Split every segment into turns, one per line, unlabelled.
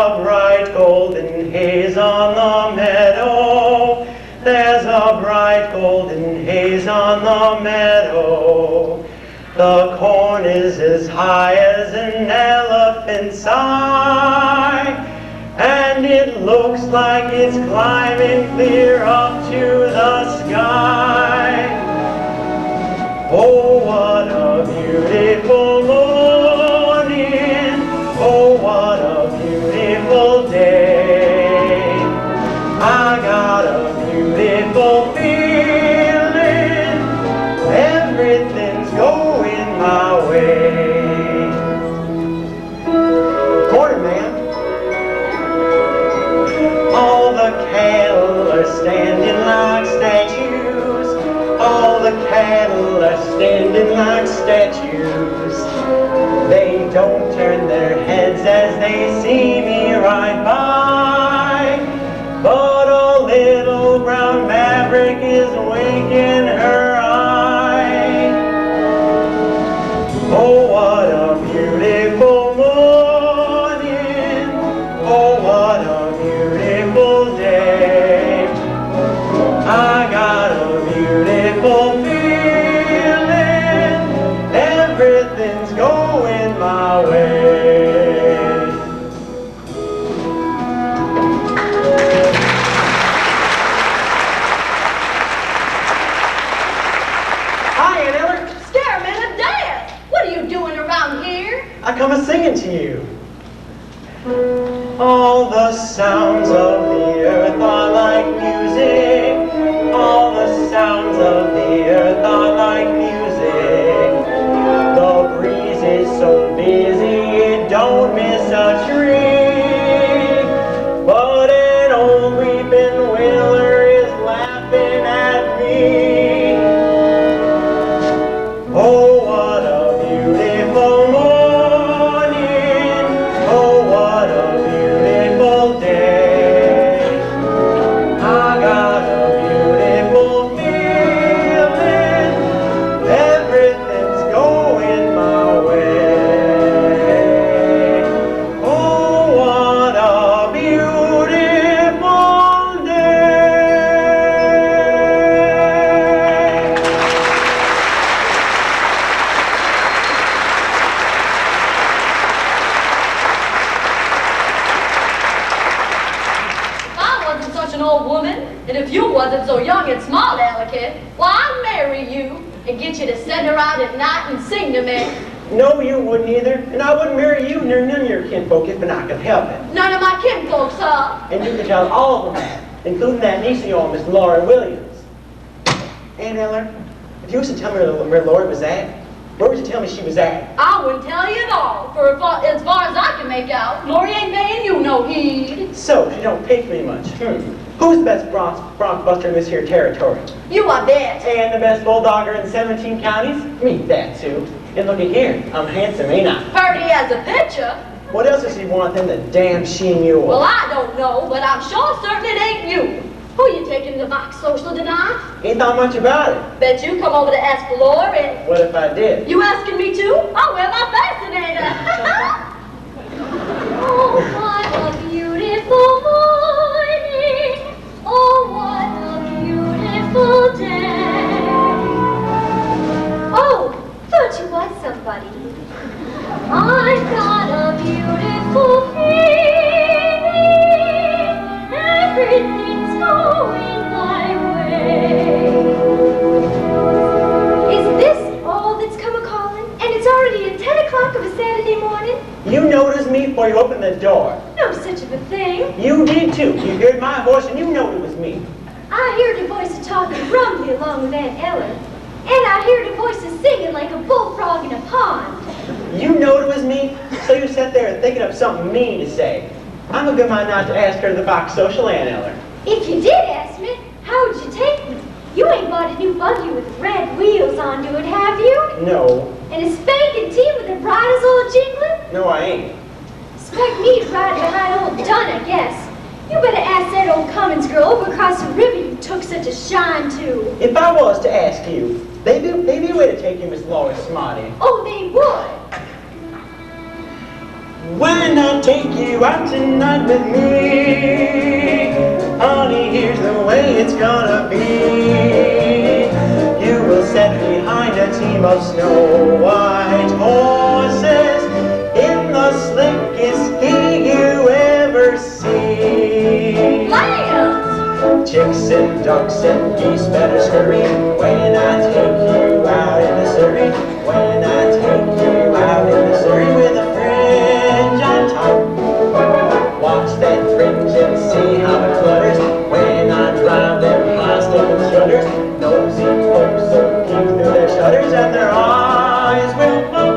a bright golden haze on the meadow. There's a bright golden haze on the meadow. The corn is as high as an elephant's eye, and it looks like it's climbing clear up to the sky. Oh, what a beautiful morning. Oh, what a beautiful day. I got a beautiful feeling. Everything's going my way. Morning, ma'am. All the cattle are standing like statues. All the cattle are standing like statues. They don't turn their heads as they see me ride by. But a little brown maverick is winking her eye. Oh, what a beautiful morning. Oh, what a beautiful day. I got a beautiful feeling. Everything's going my way. Hi, Aunt Eller.
Scare me to death! What are you doing around here?
I come a-singing to you. All the sounds of the earth are like music. All the sounds of the earth are like music. The breeze is so busy it don't miss a tree. But an old weeping willow is laughing at me. Oh, what a beautiful morning. Oh, what a beautiful day. I got a beautiful feeling. Everything's going my way. Oh, what a beautiful day.
If I wasn't such an old woman, and if you wasn't so young and small, Delicate, well, I'd marry you and get you to sit around at night and sing to me.
No, you wouldn't either, and I wouldn't marry you nor none of your kinfolk if I could help it.
None of my kinfolks, huh?
And you can tell all of them that, including that niece of yours, Miss Laura Williams. Aunt Eller, if you was to tell me where Laura was at, where would you tell me she was at?
I wouldn't tell you at all, for as far as I can make out, Lori ain't paying you no heed.
So, she don't pay for me much. Who's the best bronc buster in this here territory?
You, I bet.
And the best bulldogger in 17 counties? Me, that too. And look at here, I'm handsome, ain't I?
Purdy as a picture.
What else does he want than the damn she-mule?
Well, I don't know, but I'm sure certain it ain't you. Who you taking to mock social tonight?
Ain't thought much about it.
Bet you come over to ask for Lori.
What if I did?
You asking me too? I'll wear my fascinator. Oh, what a beautiful morning. Oh, what a beautiful day. Oh, thought you was somebody. I've got a beautiful feeling. Everything's going my way. Is this all that's come a-calling? And it's already at 10 o'clock of a Saturday morning?
You noticed me before you opened the door.
No such of a thing.
You did too. You heard my voice and you know it was me.
I heard the voice of talking rumbly along with Aunt Ellen. And I heard the voice of singing like a bullfrog in a pond.
You know it was me, so you sat there thinking of something mean to say. I'm a good mind not to ask her to the box social, Aunt Eller.
If you did ask me, how would you take me? You ain't bought a new buggy with red wheels onto it, have you?
No.
And a spanking team with the bridles all jingling?
No, I ain't.
Expect me to ride behind old Dunn, I guess. You better ask that old Cummins girl over across the river you took such a shine to.
If I was to ask you, they'd be a way to take you, Miss Laura Smarty.
Oh, they would.
Why not take you out tonight with me? Honey, here's the way it's gonna be. You will sit behind a team of snow white horses in the slickest gig you ever see.
Lambs!
Chicks and ducks and geese better scurry when I take you out in the Surrey. When I take you out in the Surrey with a fringe on top. Watch that fringe and see how it flutters when I drive them high-stepping shutters. Nosy folks will peek through their shutters and their eyes will pop.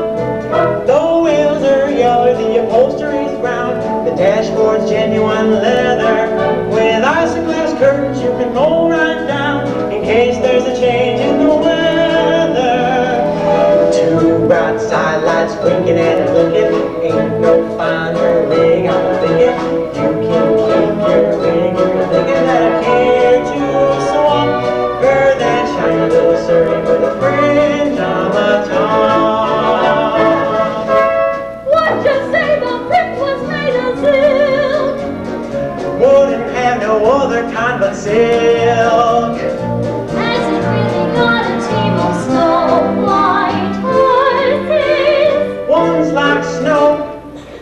The wheels are yellow, the upholstery's brown, the dashboard's genuine leather. With isoglass curtains you can roll right down in case there's a change in the weather. Two bright side lights winking and blinking, ain't no finer rig I'm thinking. You can keep your wig if you're thinking that I care to swap her that shiny little Surrey with a fringe on the top.
What'd you say the brick was made of silk?
Wouldn't have no other kind but silk.
Has it really got a team of snow white horses?
One's like snow,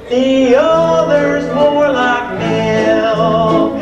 the other's more like milk.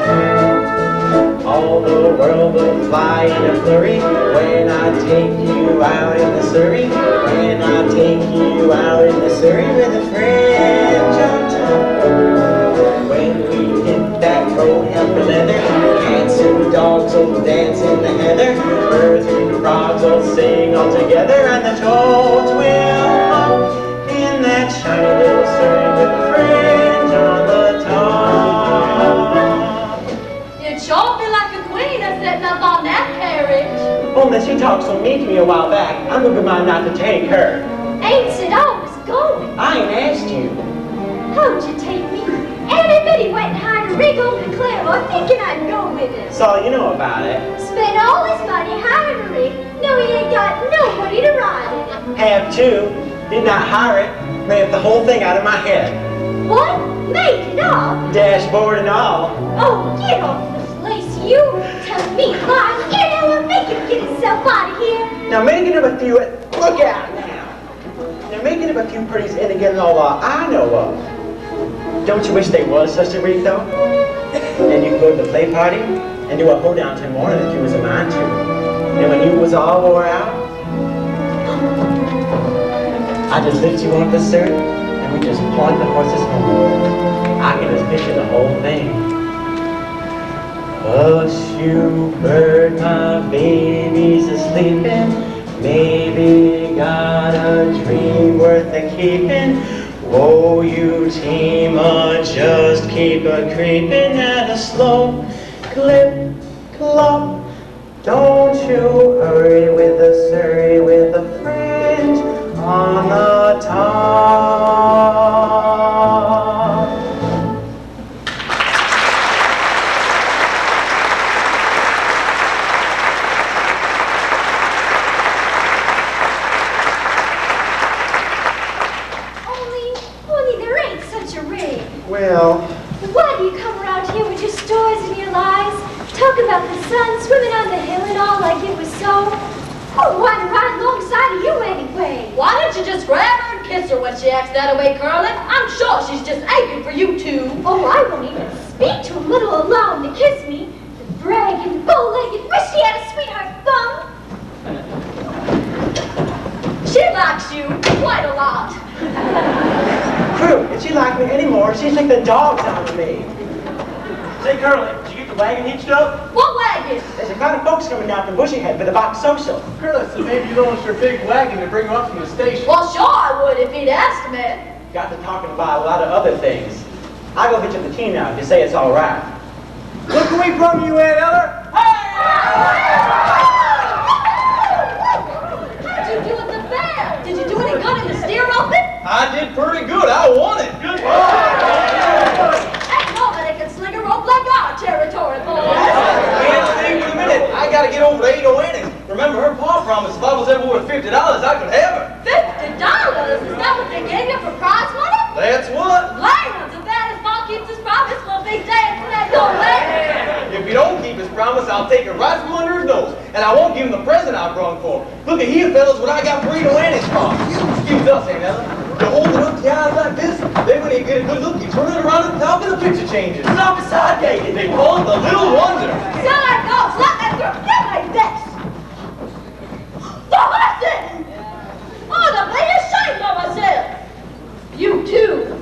All the world will fly in a flurry when I take you out in the Surrey. When I take you out in the Surrey with a fringe on top. When we hit that road helper leather, cats and dogs will dance in the heather. Birds and frogs will sing all together, and the toads will hop in that shiny little Surrey with a fringe on the top.
You'd sure feel like a queen sitting up on that carriage.
Only she talked so mean to me a while back, I'm of a mind not to take her.
Ain't said I was going.
I ain't asked you.
How'd you take me? Everybody went and hired a rig over in Claremont thinking I'd go with him.
That's all you know about it.
Spent all his money hiring a rig. No, he ain't got nobody to ride in it.
Have to. Did not hire it. Made up the whole thing out of my head.
What? Made it up?
Dashboard and all.
Oh, get off the place, you. Tell me lies. Get him, make him get himself out of here.
Now making of a few, look out now. Now making of a few pretties ain't again all I know of. Don't you wish they was such a rig though? And you could go to the play party and do a hoedown till morning if you was a mind to. And when you was all wore out, I just lift you on up the Surrey and we just point the horses home. I can just picture the whole thing. Hush, you bird, my baby's a-sleepin'. Maybe got a dream worth a-keepin'. Whoa, you team, just keep a-creepin' at a slow clip, clop. Don't you hurry with the Surrey with a fringe on the top.
Only there ain't such a rig.
Well,
Why do you come around here with your stories and your lies? Talk about the sun swimming on the hill and all like it was so. Oh, why to ride alongside of you anyway? Why don't you just grab her and kiss her when she acts that way, Curly? I'm sure she's just aching for you two. Oh, I won't even speak to him, let alone to kiss me. The bragging, bow-legged, wish she had a sweetheart bum. She likes you quite a lot.
Crew, if she liked me anymore, she'd take the dogs out of me. Say, Curly, did you get the wagon hitched up?
What wagon?
There's a crowd of folks coming down from Bushyhead for the box social.
Curly said maybe you loaned your big wagon to bring her up from the station.
Well, sure I would if he'd asked me.
Got to talking about a lot of other things. I'll go get you the key now if you say it's all right.
Look who we brought you, Aunt Eller.
How'd you do with the bear? Did you do any good in the steer roping?
I did pretty good. I won it. Good.
Ain't nobody can sling a rope like our territory, boys.
Can't stay for a minute. I gotta get over to Ada Winnings. Remember, her pa promised if I was ever worth $50, I could have her.
$50? Is that what they gave you for prize money?
That's what. promise I'll take it right from under his nose. And I won't give him the present I brung for him. Look at here, fellas, what I got for Rito and his mom. Excuse us, Aunt Ella. You hold it up to your eyes like this, then when you get a good look, you turn it around at the top and the picture changes. It's opposite gate. They call it the Little Wonder.
So I go, slap that girl down like this. The horses! Oh, to be ashamed of myself. You too.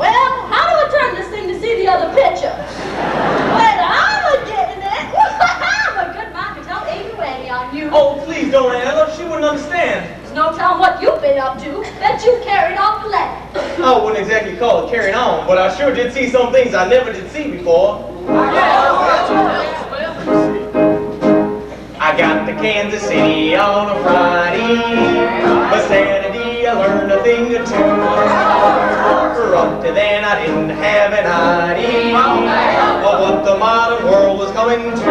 Well, how do I turn this thing to see the other picture? Well, I'm getting it. I'm a good man to tell Amy Wanny on you.
Oh, please don't, Aunt Ella. She wouldn't understand.
There's no telling what you've been up to. Bet you carried on plenty.
I wouldn't exactly call it carrying on, but I sure did see some things I never did see before. I got to Kansas City on a Friday, but Saturday I learned a thing or two. For up to then I didn't have an idea of what the modern world was coming to.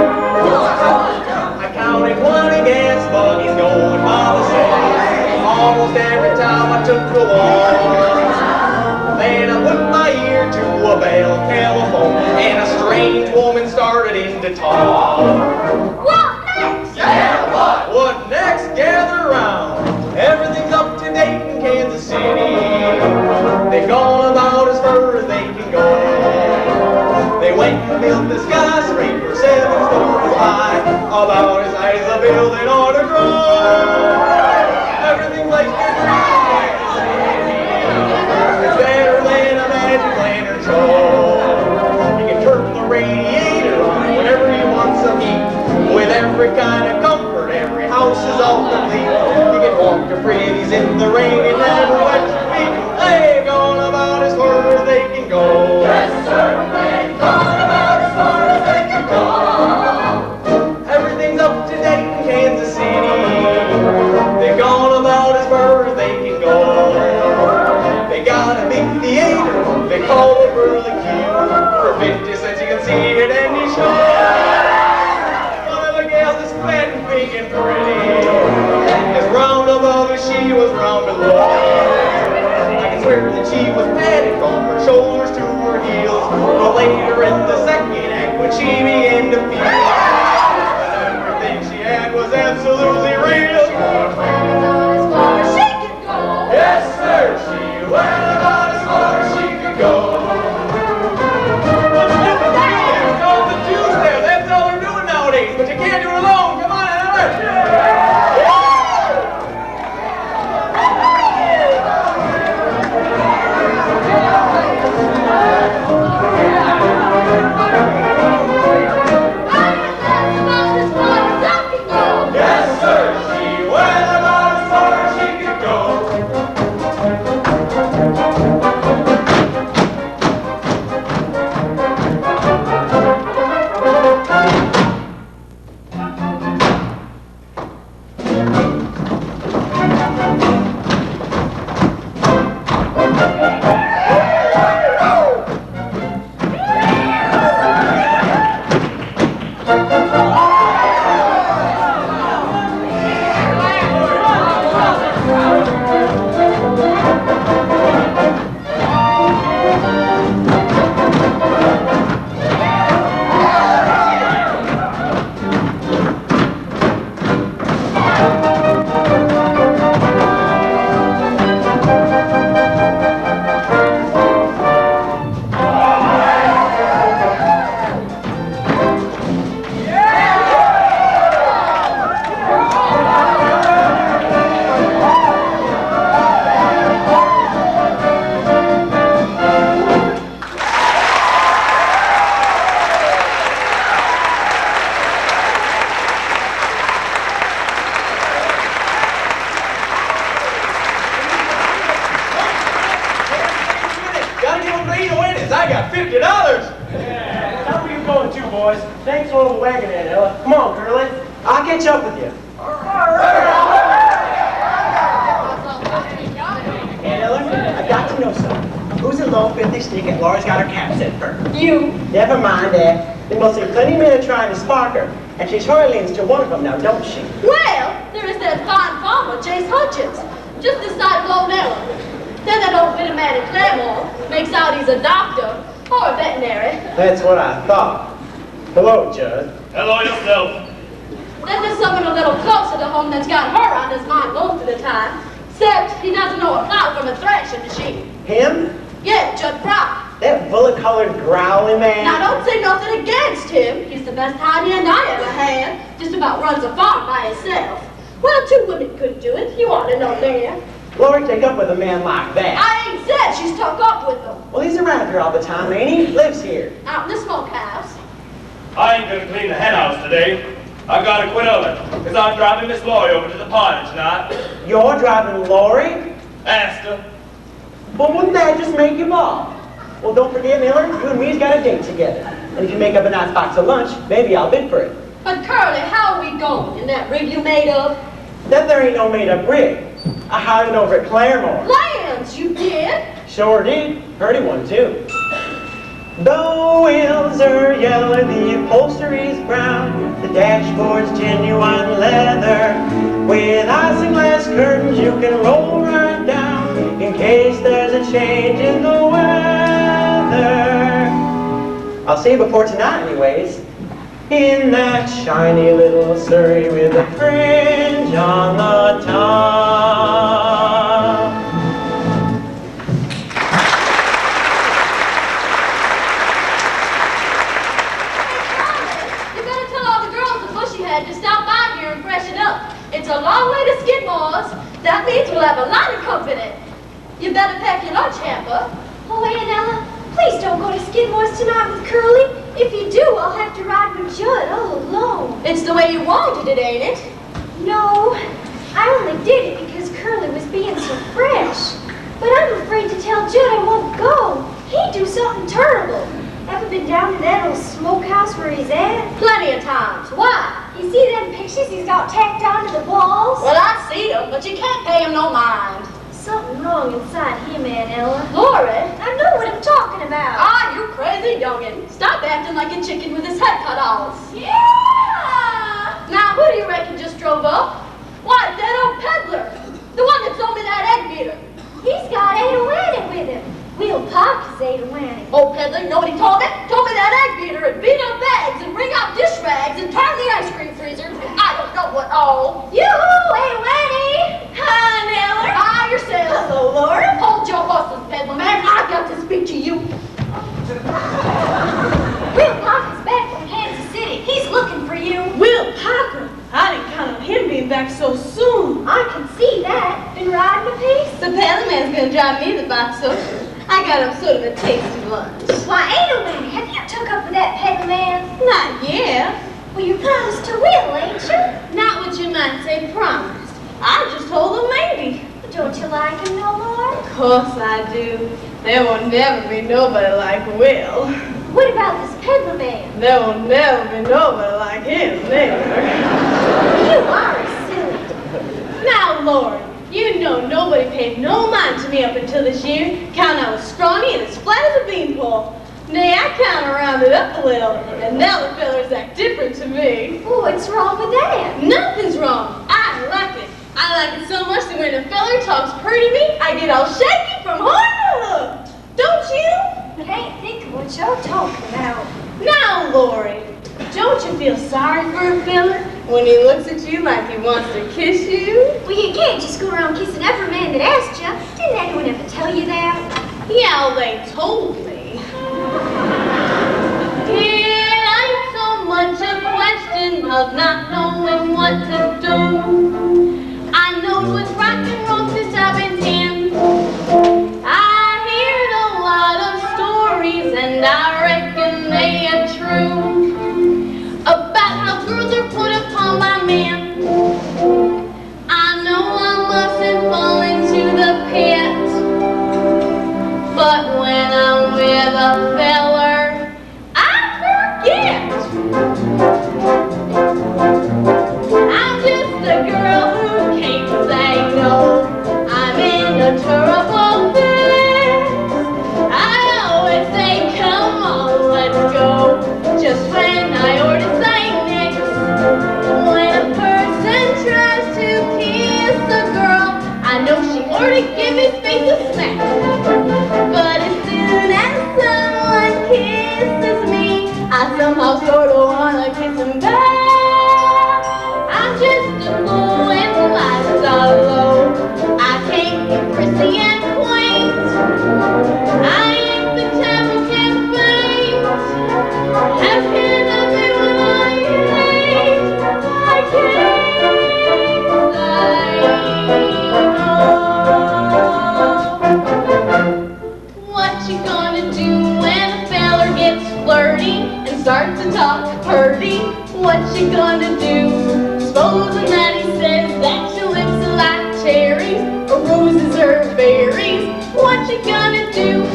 I counted 20 gas buggies going by the city almost every time I took a walk. Then I put my ear to a bell telephone and a strange woman started in to talk.
What next?
Yeah, what next? Gather round. Everything's up to date in Kansas City. They've gone about as far as they can go. They went and built the skyscraper 7 stories high, about as high as a building ought to grow. Everything's like it's better than a magic lantern show. You can turn the radiator on whenever you want some heat. With every kind of comfort, every house is all complete. You can walk your pretties in the rain and never wet your feet. They've gone about as far as they can go. Yes, sir, they've gone about as far as they can go. Everything's up to date in Kansas City. They've gone about as far as they can go. They got a big theater they call it Burley Q. For 50 cents you can see it any show. One of the gals is fat and big and pretty, as round above as she was round below. I can swear that she was padded from her shoulders to her heels. But later in the second act, when she began to feel that everything she had was absolutely real.
As far as she can go.
Yes, sir, she went about as far as she could go. What's doing there? Call the Jews there. That's all they're doing nowadays. But you can't do it alone. Come on, Ella. Yes, sir, she went about as far as she could go. I got $50.
Yeah. How are you going too, boys? Thanks for the wagon, Aunt Ella. Come on, Curly. I'll catch up with you. Aunt Ella, I got to know something. Who's the low 50 stick and Laura's got her cap set for?
You.
Never mind that. There must be plenty of men trying to spark her, and she's hardly to one of them now, don't she?
Well, there is that fine farmer, Jace Hutchins, just this side of Lone Ellen. Then that old bit of man in Claremore makes out he's a doctor or a veterinary.
That's what I thought. Hello, Judd.
Hello yourself.
Then there's someone a little closer to home that's got her on his mind most of the time. Except he doesn't know a plow from a thrashing machine.
Him?
Yeah, Judd Brown.
That bullet-colored growling man?
Now don't say nothing against him. He's the best hind end I ever had. Just about runs a farm by himself. Well, 2 women couldn't do it. You ought to know that.
Lori, take up with a man like that.
I ain't said she's took up with him.
Well, he's around here all the time, ain't he? Lives here.
Out in the smokehouse.
I ain't gonna clean the hen house today. I gotta quit of it, because I'm driving Miss Lori over to the party tonight.
You're driving Lori?
Asked her.
Well, wouldn't that just make you ball? Well, don't forget, Miller, you and me's got a date together. And if you make up a nice box of lunch, maybe I'll bid for it.
But Curly, how are we going in that rig you made up?
That there ain't no made-up rig. I hired it over at Claremore.
Lands, you did?
Sure did. Pretty one, too. The wheels are yellow, the upholstery's brown, the dashboard's genuine leather. With isinglass curtains you can roll right down in case there's a change in the weather. I'll see you before tonight anyways. In that shiny little Surrey with a fringe on the top.
You better tell all the girls at Bushyhead to stop by here and freshen up. It's a long way to Skidmore's. That means we'll have a lot of company. You better pack your lunch hamper.
Oh, Aunt Ella, please don't go to Skidmore's tonight with Curly. If you do, I'll have to ride with Judd all alone.
It's the way you wanted it, ain't it?
No, I only did it because Curly was being so fresh. But I'm afraid to tell Judd I won't go. He'd do something terrible. Ever been down to that old smokehouse where he's at?
Plenty of times. Why?
You see them pictures he's got tacked onto the walls?
Well, I see them, but you can't pay him no mind.
Something wrong inside him, Aunt Ella.
Lori?
I know what I'm talking about.
Ah, you crazy youngin'. Stop acting like a chicken with his head cut off.
Yeah!
Now, who do you reckon just drove up? Why, that old peddler. The one that sold me that egg beater.
He's got Ada Lanning with him. We'll park his Ada Lanning.
Old peddler, you know what he told me? Told me that egg beater would beat up bags and bring out dish rags and turn the ice cream freezer. I don't know what all.
Yoo-hoo, Ada Lanning!
Hi, Neller. Hi, yourself.
Hello, Laura.
Hold your horses, peddler man. I've got to speak to you.
Will Parker's back from Kansas City. He's looking for you.
Will Parker? I didn't count on him being back so soon.
I can see that. Been riding a piece?
The peddler man's gonna drive me the box social. I got him sort of a tasty lunch.
Why, Ada Lanning, have you took up with that peddler man?
Not yet.
Well, you promised to Will, ain't you?
Not what you might say promised. I just told him maybe.
Don't you like him no more?
Of course I do. There will never be nobody like Will.
What about this peddler man?
There will never be nobody like him neither.
You are silly.
Now, Lord, you know nobody paid no mind to me up until this year. Count I was scrawny and as flat as a beanpole. Nay, I kind of rounded up a little, and now the fellers act different to me.
Well, what's wrong with that?
Nothing's wrong. I like it. I like it so much that when a feller talks pretty to me, I get all shaky from horn to hoof. Don't you?
Can't think of what you're talking about.
Now, Lori, don't you feel sorry for a feller when he looks at you like he wants to kiss you?
Well, you can't just go around kissing every man that asks you. Didn't anyone ever tell you that?
Yeah, well, they told me. It ain't so much a question of not knowing what to do. I know what's right and wrong since I've been 10. I heard a lot of stories and I reckon they are true about how girls are put upon by men. I know I mustn't fall into the pit, but when I'm with a feller, I forget. I'm just a girl who can't say no. I'm in a terrible fix. I always say, come on, let's go. Just when I ought to say next. When a person tries to kiss a girl, I know she ought to give his face a smack. But as soon as someone kisses me, I somehow sort of wanna kiss him back. start to talk purty. What you gonna do? Supposing that he says that your lips are like cherries, or roses or berries. What you gonna do?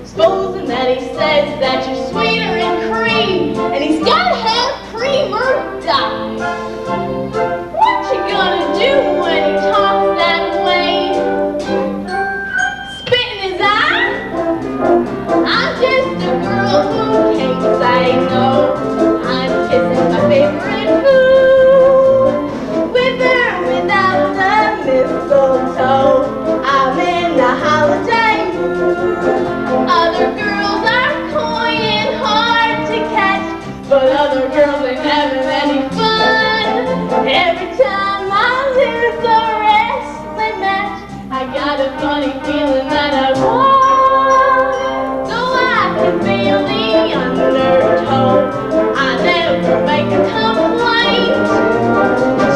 Supposing that he says that you're sweeter than cream, and he's gotta have cream or die. What you gonna do when he talks that way? Spit in his eye? I'm just a girl who can't say no. I'm kissing my favorite food, with or without the mistletoe. I'm in the holiday mood. Other girls are coy and hard to catch, but other girls ain't having any fun. Every time I lose a wrestling match, I got a funny feeling that I won. Though I can feel the undertow, I never make a complaint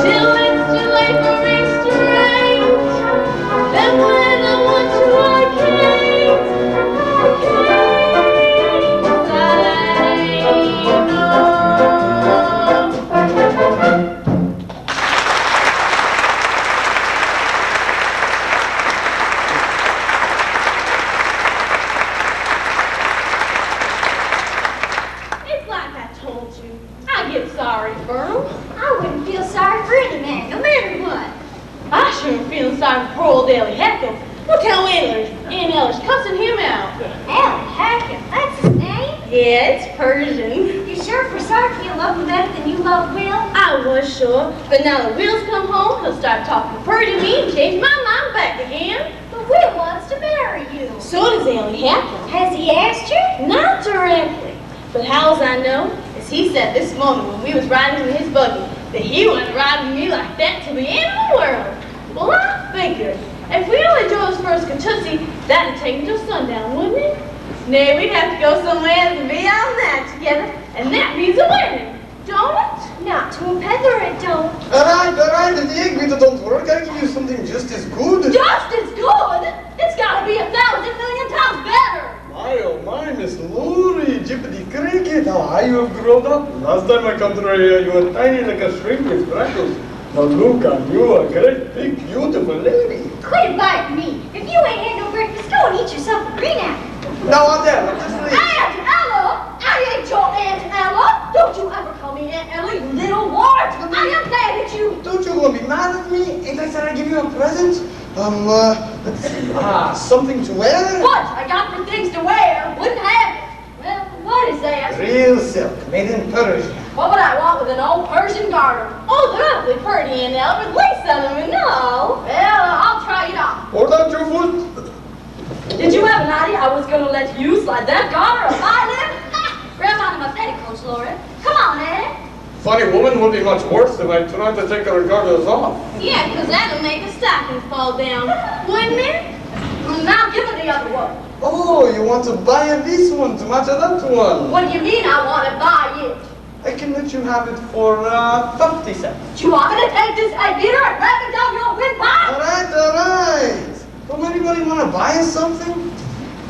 till it's too late for restraint. Then when I want to, I can't say no. It's like I told you. I get sorry for him.
I wouldn't feel sorry for any man, no matter what.
I sure am feeling sorry for poor old Ellie Heckle. Look how Aunt Eller's cussing him out.
Alan Hackett, that's his name?
Yeah, it's Persian.
You sure for Sark you love him better than you love Will?
I was sure, but now that Will's come home, he'll start talking pretty to me and change my mind back again.
But Will wants to marry you.
So does Ellie Heckle.
Has he asked you?
Not directly, but how's I know? As he said this morning when we was riding in his buggy, that he wouldn't ride with me like that till the end of the world. Well, I figured, if we only drove his first Catoosie, that'd take until sundown, wouldn't it? Nay, we'd have to go somewhere and be on that together, and that means a wedding, don't it?
Not to a peddler, it don't.
All right, if the egg beater don't work, I'll give you something just as good.
Just as good? It's gotta be 1,000 million times better.
My, oh my, Miss Laurie, Jippity Cricket, how high you have grown up. Last time I come to here, you were tiny like a shrimp with freckles. Now look on you, a great, big, beautiful lady.
Quit inviting me. If you ain't had no breakfast, go and eat yourself a green apple.
Now, Aunt Ella, just leave.
Aunt Ella? I ain't your Aunt Ella. Don't you ever call me Aunt Ella, you little wart. I am mad at you.
Don't you want to be mad at me? Ain't I said I'd give you a present? Let's see. Something to wear?
What I got for things to wear? Wouldn't have it. Well, what is that?
Real silk, made in Persia.
What would I want with an old Persian garter?
Oh, they're awfully pretty, Aunt Ella, with lace on them and all.
Well, I'll try it on.
Hold out your foot.
Did you have an idea I was gonna let you slide that garter up my lip? Grab onto my petticoats, Laura. Come on, Annie.
Funny woman would be much worse if I tried to take her garters off.
Yeah, 'cause that'll make the stockings fall down, wouldn't it?
Now give me the other one.
Oh, you want to buy this one to match that one?
What do you mean I want to buy it?
I can let you have it for 50 cents.
Do you want me to take this egg beater and wrap it down your windpipe?
All right. Don't anybody want to buy us something?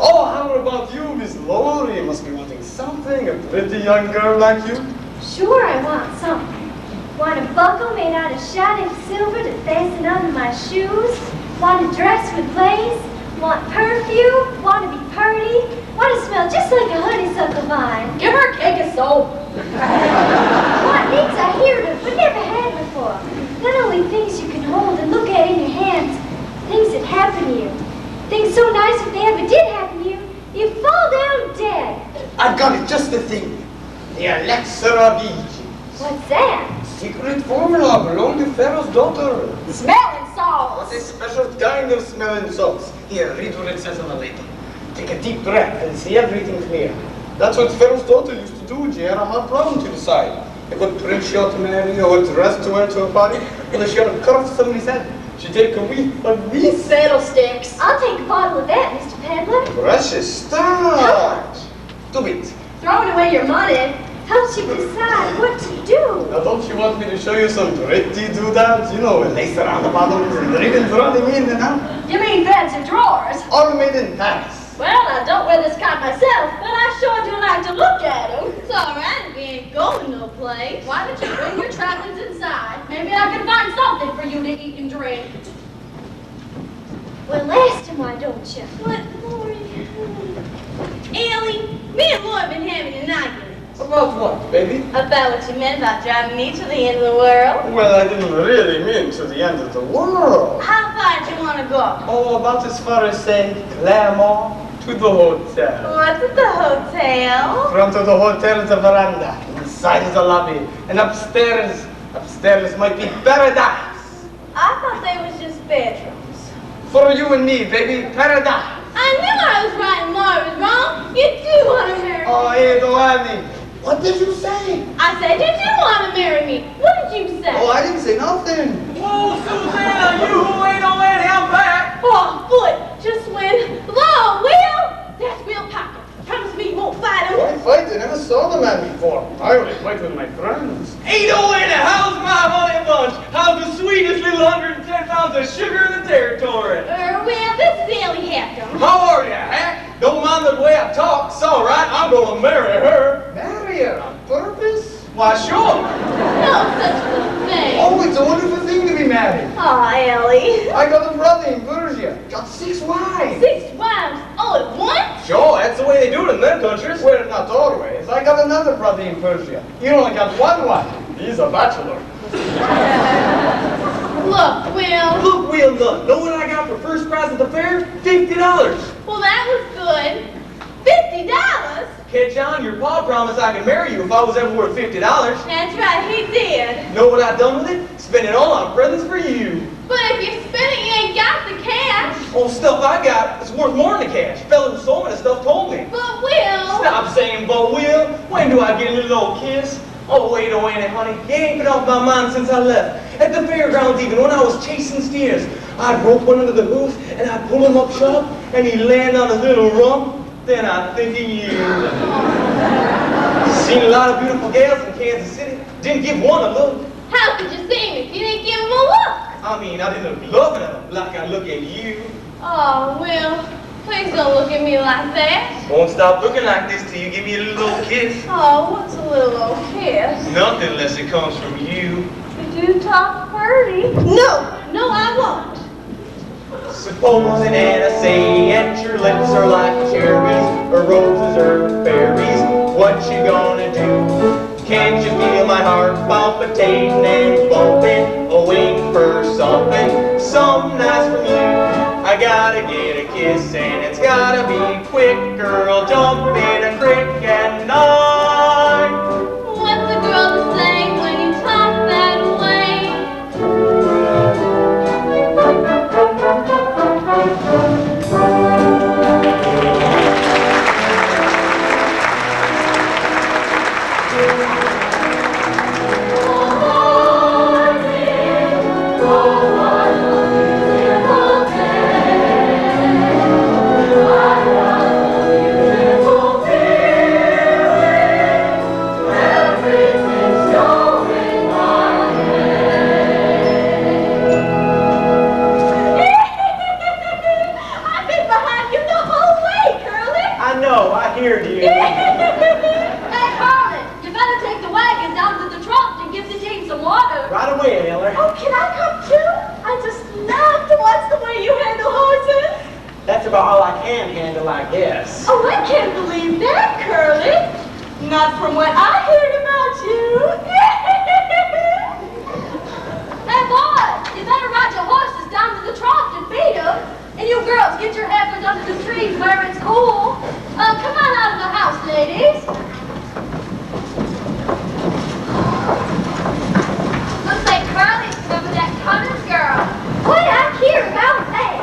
Oh, how about you, Miss Laurie? You must be wanting something, a pretty young girl like you.
Sure, I want something. Want a buckle made out of shining silver to fasten under my shoes. Want a dress with lace. Want perfume. Want to be pretty. Want to smell just like a honeysuckle vine.
Give her a cake of soap.
Want things I heard of but never had before. Not only things you can hold and look at in your hands, things that happen to you. Things so nice if they ever did happen to you, you fall down dead.
I've got it, just the thing. The elixir beach.
What's that?
Secret formula belonging to Pharaoh's daughter.
Smelling
What
salts.
a special kind of smelling salts. Here, read what it says on the label. Take a deep breath and see everything clear. That's what Pharaoh's daughter used to do when she had a hot problem to decide. Like what prince she ought to marry or what dress to wear to a party. Well, if she had a cut off somebody's head, she'd take a whiff of these.
Fiddlesticks.
I'll take a bottle of that, Mr. Peddler.
Precious
How
stuff.
much?
2 bits.
Throwing away your money.
Helps you decide what to do.
Now, don't you want me to show you some pretty doodads? You know, with lace around the bottoms and ribbons running in and out.
You mean fancy drawers?
All made in Paris.
Well, I don't wear this kind myself, but I sure do like to look at them.
It's all right if we ain't going no place.
Why don't you bring your trappings inside? Maybe I can find something for you to eat and drink.
Well, ask him, why don't you?
What, Lori? Ellie, me and Lori been having an argument.
About what, baby?
About what you meant about driving me to the end of the world.
Well, I didn't really mean to the end of the world.
How far do you want to go?
Oh, about as far as, say, Claremont to the hotel.
What's at the hotel?
Front of the hotel is a veranda. Inside is a lobby. And upstairs might be paradise.
I thought they was just bedrooms.
For you and me, baby, paradise.
I knew I was right and Laura was wrong. You do want to marry me.
Oh, hey, Doani. What did you say?
I said you do want to marry me. What did you say?
Oh, I didn't say nothing.
Whoa, Susanna, you who ain't on Annie, I'm back.
Oh, foot, just win. Law, Will? That's Will Pocket. Promise me you won't fight him.
Why fight? I never saw the man before. I only fight with my friends.
Ain't no Annie, how's my honey bunch? How's the sweetest little 110 pounds of sugar in the territory?
Will, this is Ellie Hackam.
How are you, Hack? Don't mind the way I talk. It's all right. I'm gonna marry her.
Marry her on purpose?
Why, sure.
No such little thing.
Oh, it's a wonderful thing to be married.
Aw, Ellie.
I got a brother in Persia. Got 6 wives.
6 wives all at once?
Sure, that's the way they do it in them countries.
Well, not always. I got another brother in Persia. He only got 1 wife. He's a bachelor.
Look, Will.
Look, Will Nut, know what I got for first prize at the fair? $50.
Well, that was good. $50?
Kid John, your pa promised I could marry you if I was ever worth $50.
That's right, he did.
Know what I done with it? Spent it all on presents for you.
But if you spend it, you ain't got the cash.
Oh, stuff I got, it's worth more than the cash. Fella who sold me the stuff told me.
But Will.
Stop saying, but Will. When do I get a little old kiss? Oh, wait, oh, Annie, honey. You ain't been off my mind since I left. At the fairgrounds, even when I was chasing steers, I'd rope one under the hooves and I'd pull him up sharp, and he'd land on his little rump. Then I'd think of you. Seen a lot of beautiful gals in Kansas City. Didn't give one a look.
How could you see him if you didn't give him a look?
I mean, I didn't look loving them like I look at you.
Oh, Will, please don't look at me like that.
Won't stop looking like this till you give me a little old kiss.
Oh, what's a little old kiss?
Nothing unless it comes from you.
You do talk pretty. No, I won't.
Supposing Anna say your lips are like cherries, or roses or berries, what you gonna do? Can't you feel my heart palpitating and bumping, waiting for something nice from you? I gotta get a kiss and it's gotta be quick, girl, jump in a creek at night.
What's a girl to say when you talk that way?
Right away, Miller.
Oh, can I come too? I just love to watch the way you handle horses.
That's about all I can handle, I guess.
Oh, I can't believe that, Curly. Not from what I heard about you. Hey, boy, you better ride your horses down to the trough and feed them. And you girls, get your heifers under the trees where it's cool. Come on out of the house, ladies. Looks like Curly's some of that Cummins girl. Boy, I hear about that.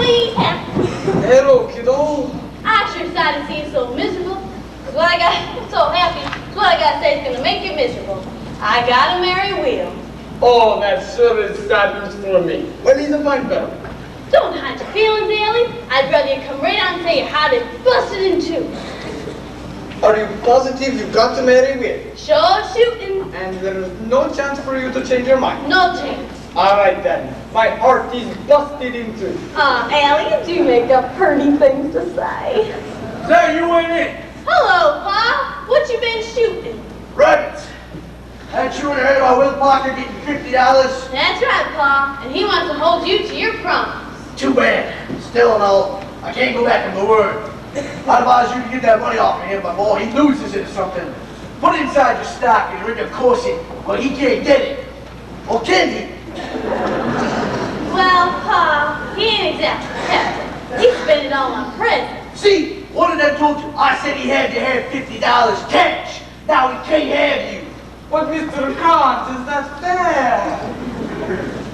Please help.
Hello, kiddo.
I sure excited to see you so miserable. Cause what I got, I'm so happy. Cause what I gotta say is gonna make you miserable. I gotta marry Will.
Oh, that's sure is sad news for me. Well, he's a fine fellow.
Don't hide your feelings, Ellie. I'd rather you come right out and tell you how to bust it in two.
Are you positive you got to marry Will?
Sure shooting.
And there is no chance for you to change your mind?
No chance.
All right then. My heart is busted in two.
Ellie, you do make up pretty things to say.
Say, you ain't it.
Hello, Pa. What you been shooting?
Rabbits! That you in the head about Will Parker getting $50?
That's right, Pa. And he wants to hold you to your promise.
Too bad. Still no. I can't go back on my word. I'd advise you to get that money off of him, my boy. He loses it or something. Put it inside your stocking, or of course it. Well, he can't get it. Or can he?
Well, Pa, he ain't exactly kept it. He spent it all on presents.
See, what did I told you? I said he had to have $50 cash. Now he can't have you.
But Mr. Kant, is that fair?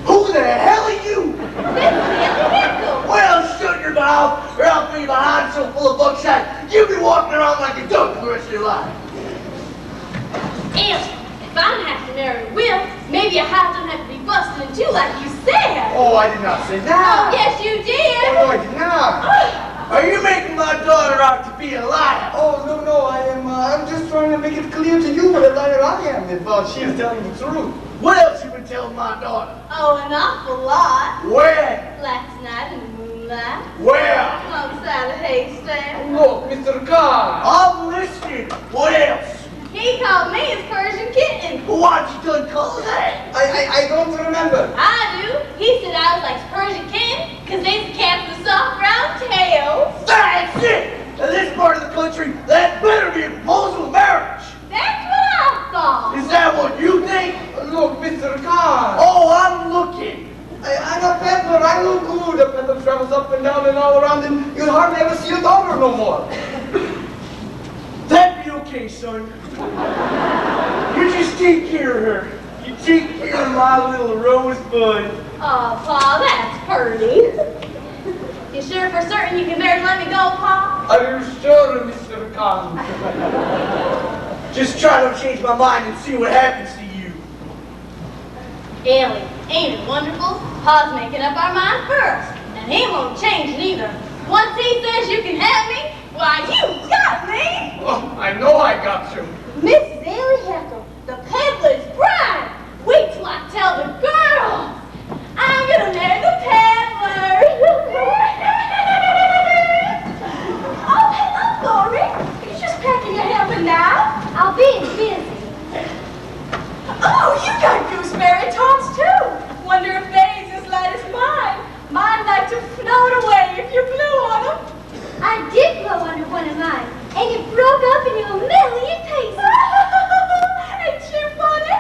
Who the hell are you?
This
Well, shut your mouth, or I'll be behind so full of buckshot, you'll be walking around like a duck for the rest of your life.
And if I don't have to marry Will, maybe your house don't have to be busted in two like you said.
Oh, I did not say
Oh,
that.
yes, you did.
Oh, no, I did not.
Are you making my daughter out to be a liar?
Oh, no, I'm just trying to make it clear to you what a liar I am if she is telling the truth.
What else you been telling my daughter?
Oh, an awful lot.
Where?
Last night in the moonlight,
Where?
alongside a haystack.
Look, Mr. Kant.
I'm listening. What else?
He called me his Persian kitten.
Why'd you done call that?
I don't remember.
I do. He said I was like Persian kitten because they cats with soft round tails.
That's it! In this part of the country, that better be a proposal of marriage.
That's what I thought.
Is that what you think?
Look, Mr. Kant.
Oh, I'm looking.
I'm a peddler. I look good. A peddler travels up and down and all around, and you'll hardly ever see a dollar no more.
That be okay, son. You just take care of her. You take care of my little rosebud.
Oh, Pa, that's pretty. You sure for certain you can bear to let me go, Pa?
Are you sure, Mr. Kant?
Just try to change my mind and see what happens to you.
Ellie, ain't it wonderful? Pa's making up our mind first, and he won't change neither. Once he says you can have me, why, you got me!
Oh, I know I got you.
Mrs. Ellie Heckle, the peddler's bride! Wait till I tell the girls! I'm gonna marry the peddler!
Oh, hello, Lori. You're just cracking your head with now. I'll be busy.
Oh, you got gooseberry tots too. Wonder if they's as light as mine. Mine like to float away if you blew on them.
I did blow under one of mine, and it broke up into a million pieces.
Ain't she funny?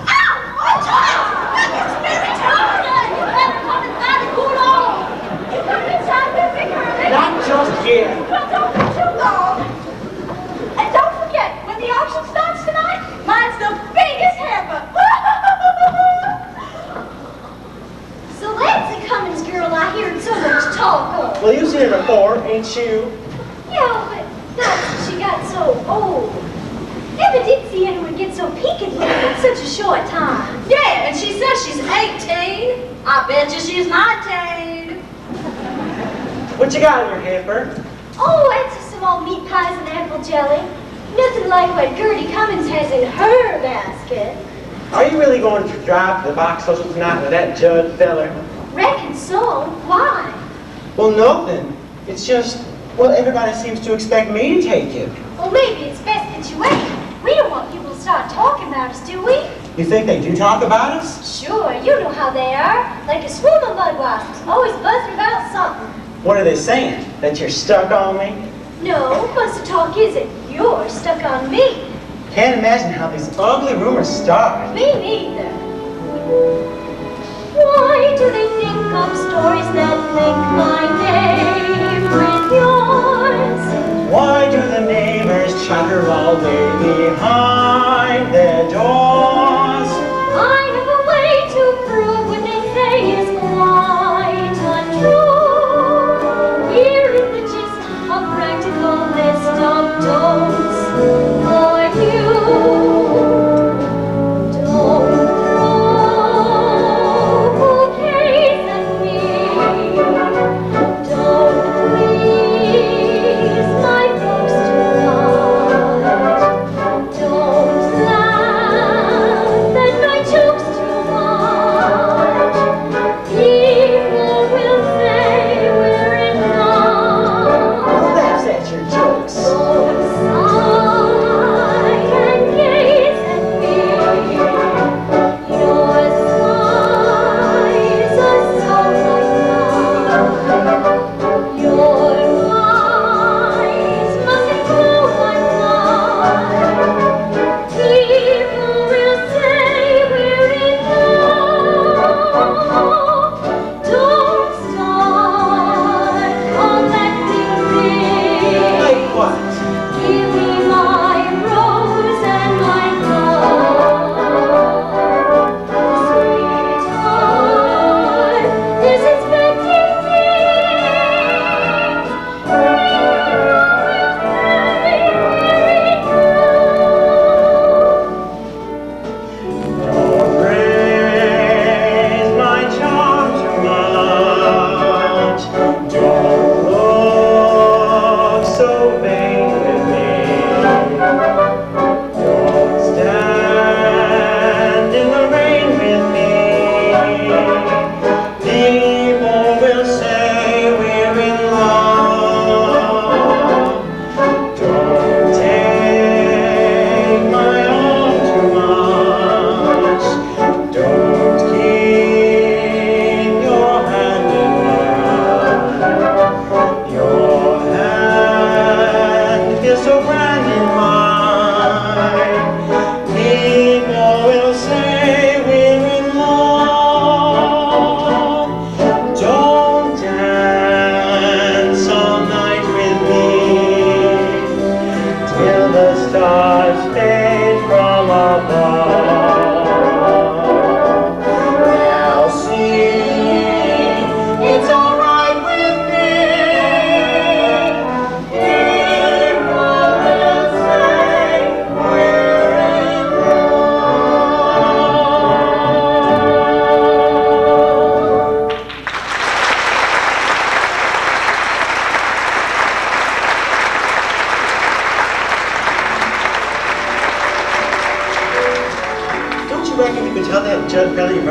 Ow! Watch out! My gooseberry tots!
You better come inside and cool off. You come inside with me, Curly.
Not just yet.
Well, don't be too long. And don't forget, when the auction starts tonight, mine's the biggest hamper.
So that's the Cummins girl I heard so much talk of.
Well, you've seen her before, ain't you?
Yeah, but not since she got so old. Never did see anyone get so peaked looking in such a short time.
Yeah, and she says she's 18. I bet you she's 19.
What you got in your hamper?
Oh, that's just some old meat pies and apple jelly. Nothing like what Gertie Cummins has in her basket.
Are you really going to drive to the box social tonight with that Judd feller?
Reckon so. Why?
Well, nothing. It's just, well, everybody seems to expect me to take it.
Well, maybe it's best that you wait. We don't want people to start talking about us, do we?
You think they do talk about us?
Sure, you know how they are. Like a swarm of mudwasps, always buzzing about something.
What are they saying? That you're stuck on me?
No, most of the talk isn't. You're stuck on me.
Can't imagine how these ugly rumors start.
Me neither. Why do they think up stories that link my name with yours?
Why do the neighbors chatter all day behind their doors?
I have a way to prove what they say is quite untrue.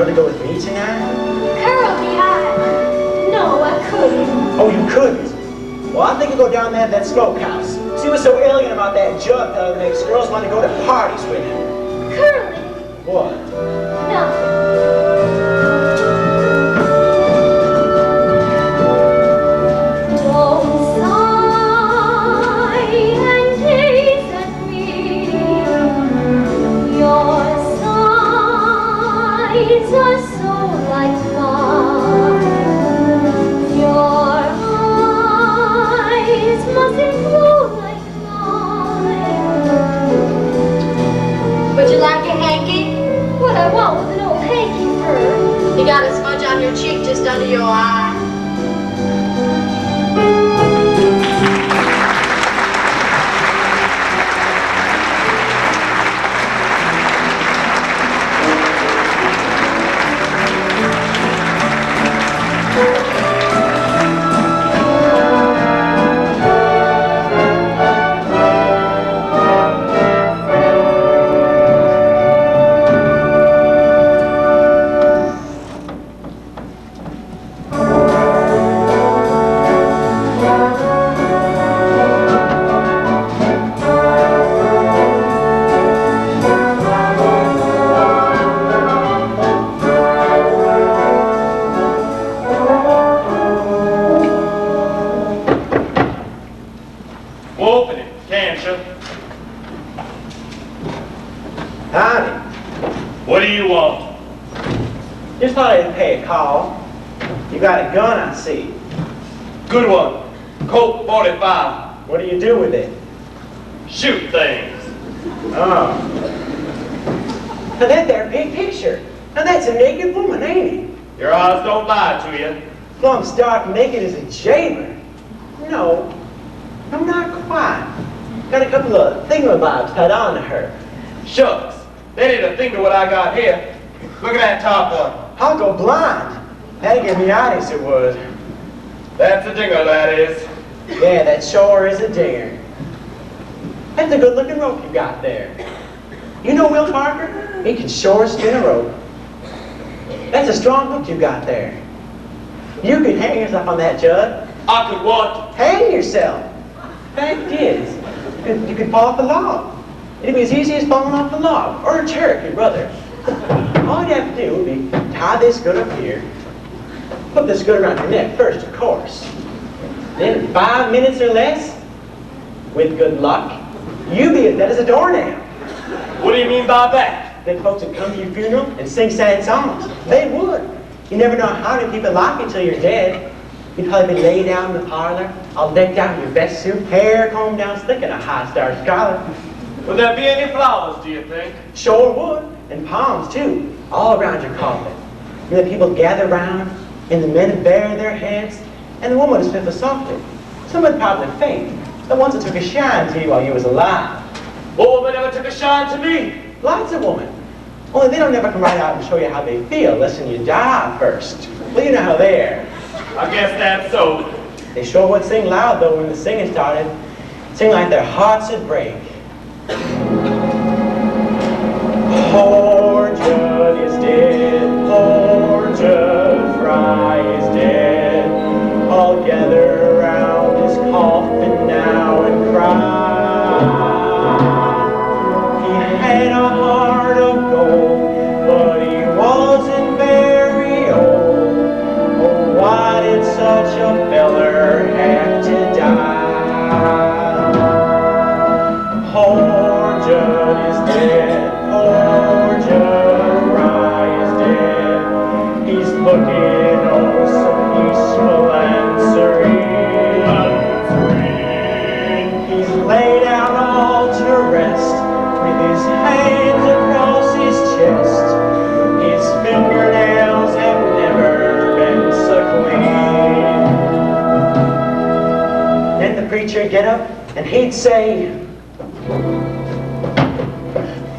know to go with me tonight?
Curly, no, I couldn't.
Oh, you couldn't? Well, I think you'll go down there to that smokehouse. See what's so alien about that jug that makes girls want to go to parties with him.
Curly.
What?
Nothing. Don't sigh and gaze at me. Your sighs are so like mine. Your eyes mustn't glow like mine.
Would you like a hanky?
What I want with an old hanky fur.
You got a smudge on your cheek just under your eye.
Open it, can't you?
Howdy.
What do you want?
Just thought I'd pay a call. You got a gun, I see.
Good one. Colt 45.
What do you do with it?
Shoot things.
Oh. Now that there big picture. Now that's a naked woman, ain't it?
Your eyes don't lie to you.
Plumb stark naked as a jailer. No, not quite. Got a couple of thingamabobs tied on to her.
Shucks. That ain't a thing to what I got here. Look at that top one.
I'll go blind. That'd give me eyes, it would.
That's a dinger, that is.
Yeah, that sure is a dinger. That's a good-looking rope you got there. You know Will Parker? He can sure spin a rope. That's a strong hook you got there. You could hang yourself on that jug.
I could what?
Hang yourself. Fact is, you could fall off a log. It'd be as easy as falling off a log, or a chair if you'd rather. All you'd have to do would be tie this good up here, put this good around your neck first, of course. Then in 5 minutes or less, with good luck, you'd be as dead as a doornail.
What do you mean by that?
Then folks would come to your funeral and sing sad songs. They would. You never know how to keep it locked until you're dead. You'd probably be laid down in the parlor, all decked out in your best suit, hair combed down slick, and a high-starched collar.
Would there be any flowers, do you think?
Sure would, and palms too, all around your coffin. And the people gather round, and the men would bare their heads, and the woman would sniffle softly. Some would probably faint, the ones that took a shine to you while you was alive.
What woman ever took a shine to me?
Lots of women. Only they don't never come right out and show you how they feel, lest you die first. Well, you know how they are.
I guess that's so.
They sure would sing loud, though, when the singing started. Sing like their hearts would break. Poor Judd is dead, poor Judd Fry is dead. All gather around his coffin now and cry. He had a heart of gold, but he wasn't very old. Oh, why did such a feller have to die? Poor Judd is dead, poor Judd Fry is dead. He's looking oh so peaceful and serene. He's laid out all to rest with his hands across his chest. His fingernails have never been so clean. Then the preacher'd get up and he'd say,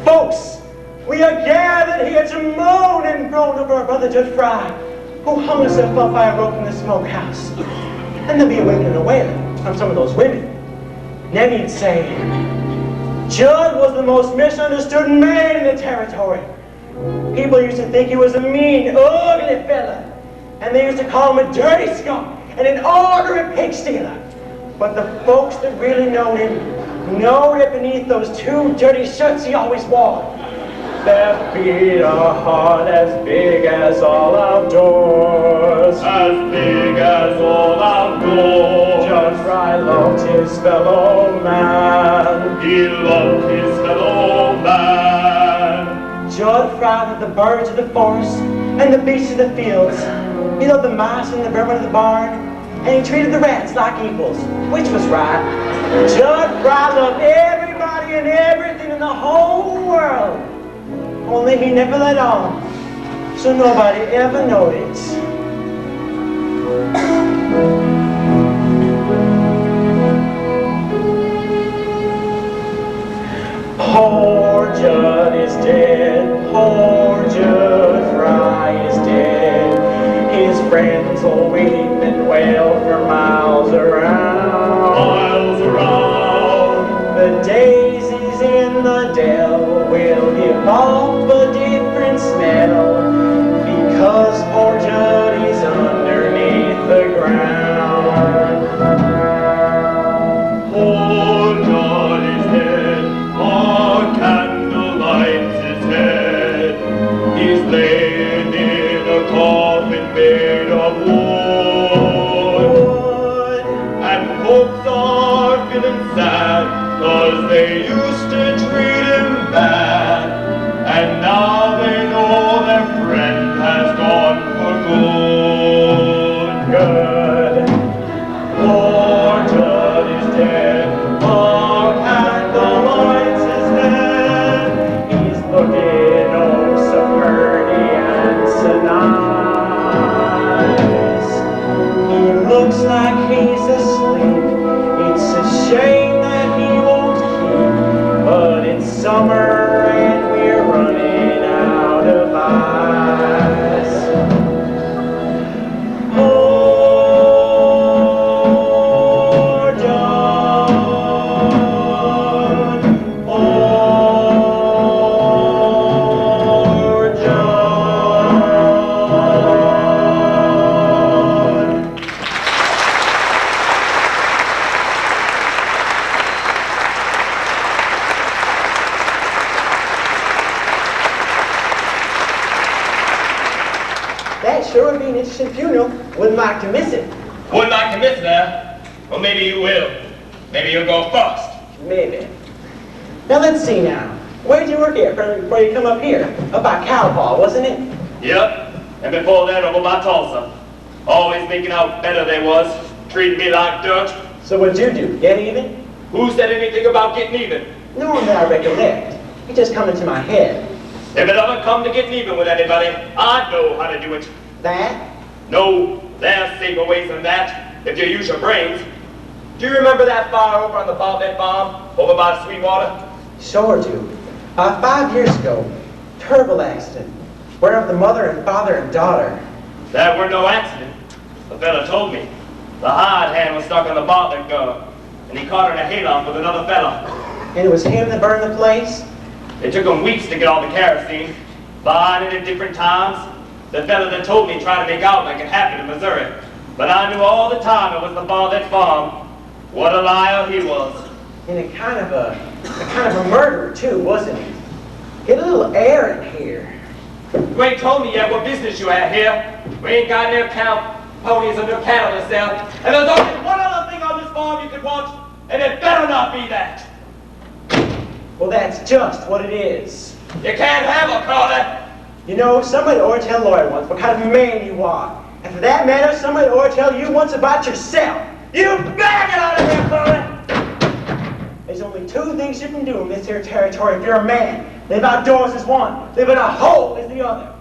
"Folks, we are gathered here to moan and groan over our brother Judd Fry, who hung himself up by a rope in the smokehouse." And there'd be a wailing and a wailing from some of those women. And then he'd say, "Judd was the most misunderstood man in the territory. People used to think he was a mean, ugly fella. And they used to call him a dirty skunk and an ornery pig stealer. But the folks that really know him know that beneath those two dirty shirts he always wore, their feet are hard as big as all outdoors.
As big as all outdoors.
Judge Fry loved his fellow man.
He loved his fellow man.
Judge Fry loved the birds of the forest and the beasts of the fields. He loved the mice and the vermin of the barn. And he treated the rats like equals, which was right. Judge Fry loved everybody and everything in the whole world. Only he never let on, so nobody ever noticed. Poor Judd is dead, poor Judd Fry is dead. His friends will weep and wail for miles around.
Miles around.
The daisies in the dell will give off a different smell, because poor Judy's underneath the ground.
Poor Judd is dead, our candle lights his head. He's laying in a coffin made of wood. And folks are feeling sad, 'cause they used to treat him bad. And now they know their friend has gone for good.
Good. Poor Judd is dead, our candle lights his head. He's looking oh so pretty and so nice. He looks like he's asleep. It's a shame that he won't keep, but it's summer and we're running out of ice. Poor John, poor John. That sure would be an interesting funeral. Wouldn't like to miss it.
Wouldn't like to miss that. Well, maybe you will. Maybe you'll go first.
Maybe. Now let's see now. Where'd you work here before you come up here? Up by Cowpaw, wasn't it?
Yep. And before that, over by Tulsa. Always thinking how better they was. Treating me like dirt.
So what'd you do? Get even?
Who said anything about getting even?
No one that I recollect. It just come into my head.
If it ever come to getting even with anybody, I know how to do it.
That?
No, there's safer ways than that, if you use your brains. Do you remember that fire over on the Bobette Farm, over by Sweetwater?
Sure do. 5 years ago, terrible accident. Whereof the mother and father and daughter.
That were no accident. The fella told me. The hired hand was stuck on the Bartlett gun, and he caught her in a hayloft with another fella.
And it was him that burned the place?
It took him weeks to get all the kerosene, buying it at different times. The fella that told me tried to make out like it happened in Missouri. But I knew all the time it was the Bartlett Farm. What a liar he was.
And a kind of a murderer too, wasn't he? Get a little air in here.
You ain't told me yet what business you have here. We ain't got no cow ponies or no cattle to sell. And there's only one other thing on this farm you can want, and it better not be that.
Well, that's just what it is.
You can't have a collar.
You know, somebody ought to tell Lloyd once what kind of a man you are. And for that matter, somebody ought to tell you once about yourself. You better get out of here, Chloe! There's only two things you can do in this here territory if you're a man. Live outdoors is one. Live in a hole is the other.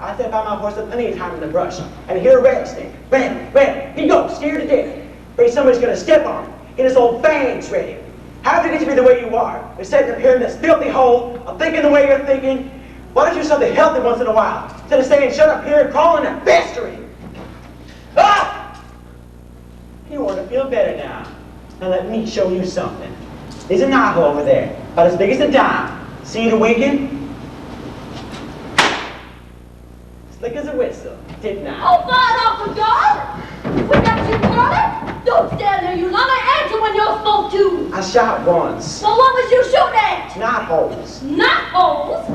I sat by my horse at plenty of time in the brush, and hear a rattlesnake. Bam, bam, he goes, scared to death. Afraid somebody's gonna step on him, get his old fangs ready. How did you get to be the way you are? You're sitting up here in this filthy hole, of thinking the way you're thinking. Why don't you do something healthy once in a while, instead of staying shut up here and crawling and festering? Ah! You want to feel better now. Now let me show you something. There's a knothole over there, about as big as a dime. See the winking? didn't I?
Oh, fine off the guard! We got you, brother! Don't stand there, you lummy! Answer when you're supposed to!
I shot once.
Well, what was you shooting at?
Knot holes.
Knot holes?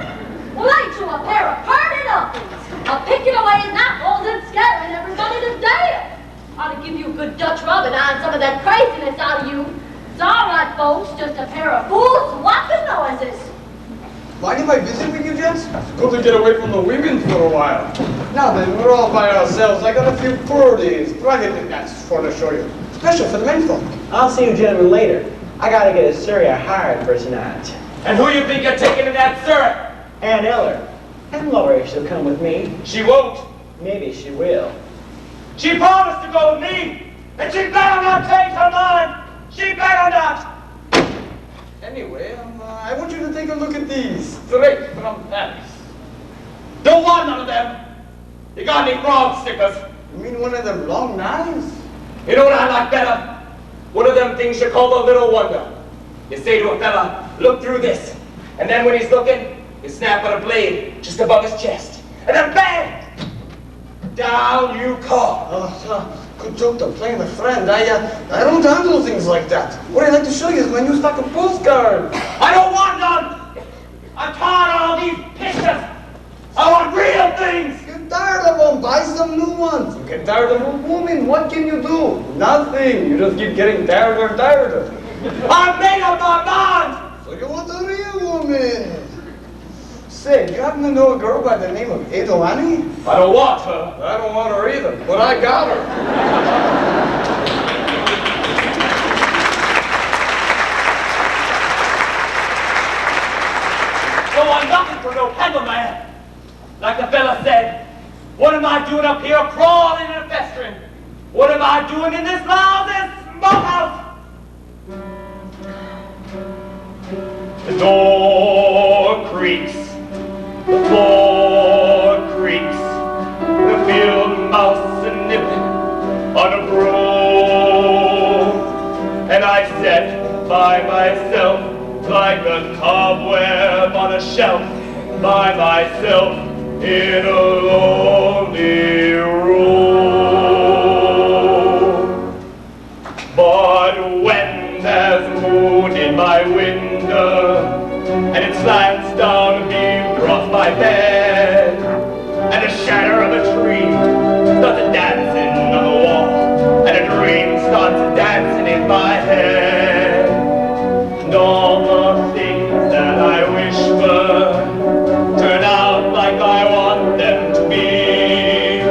Well, ain't you a pair of purdy nothings? A picking away at knot holes and scattering everybody to death. Ought to give you a good Dutch rubbing on some of that craziness out of you. It's all right, folks, just a pair of fools whopping noises.
Mind if I visit with you, gents? Good to get away from the women for a while. Now then, we're all by ourselves. I got a few birdies, private knickknacks for to show you. Special for the men folk.
I'll see you gentlemen later. I gotta get a Surrey hired for tonight.
And who you think you're taking in that Surrey?
Aunt Eller. And Laurie, she'll come with me.
She won't.
Maybe she will.
She promised to go with me, and she better not change her mind. She better not.
Anyway, I want you to take a look at these. Straight from Paris.
Don't want none of them. You got any frog stickers?
You mean one of them long knives?
You know what I like better? One of them things you call the little wonder. You say to a fella, look through this. And then when he's looking, you snap on a blade just above his chest. And then bang! Down you come.
Oh, good joke to play with a friend. I don't handle things like that. What I'd like to show you is my new stock of postcards.
I don't want none. I'm tired of all these pictures. I want real things.
Get tired of them, buy some new ones. You get tired of a woman, what can you do? Nothing. You just keep getting tireder and tireder.
I've made up my mind.
So you want a real woman? Say, do you happen to know a girl by the name of Edoani?
I don't want her.
I don't want her either, but I got her.
So I'm looking for no peddler. Like the fella said, what am I doing up here crawling and festering? What am I doing in this lousy smokehouse? The door creaks, the floor creaks, the field mouse and nibbling on a broom, and I sit by myself like a cobweb on a shelf, by myself in a lonely room. But when there's moon in my window, and it slants down a beam across my bed, and the shadow of a tree starts dancing on the wall, and a dream starts dancing in my head, and all the things that I wish for turn out like I want them to be,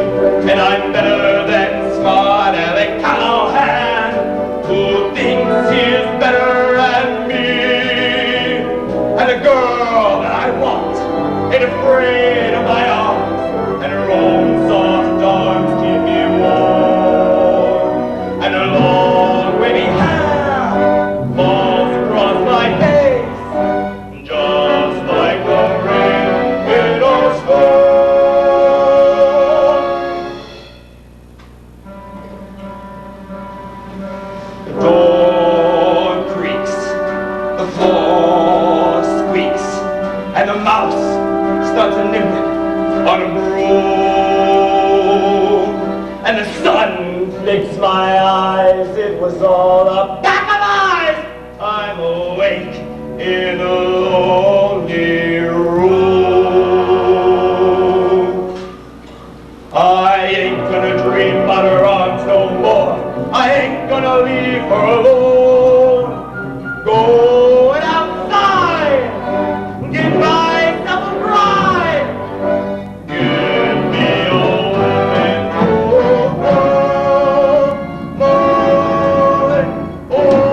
and I'm better than smart Alec Callahan, who thinks he's better than me, and the girl that I want ain't afraid of my arms, and her own soft arms keep me warm, and her long wavy hair falls across my face, just like the rain in a storm. The door creaks, the floor squeaks, and the mouse starts a nibbling on a broom, and the sun licks my eyes. It was all a pack of lies. I'm awake in a lonely room. I ain't gonna dream about her arms no more. I ain't gonna leave her alone. Going outside, get myself a bride. Give me a woman, oh, oh, mine, oh.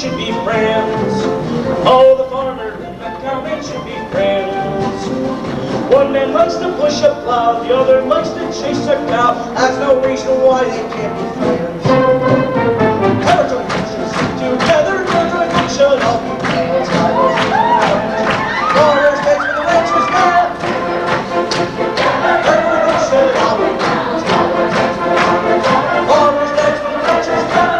should be friends. Oh, the farmer and the cowman should be friends. One man likes to push a plow, the other likes to chase a cow. That's no reason why they can't be friends. Never join forces together, never join forces, should all be friends. Farmers takes for the ranchers now. Everyone should all be friends. Farmers takes for the ranchers now.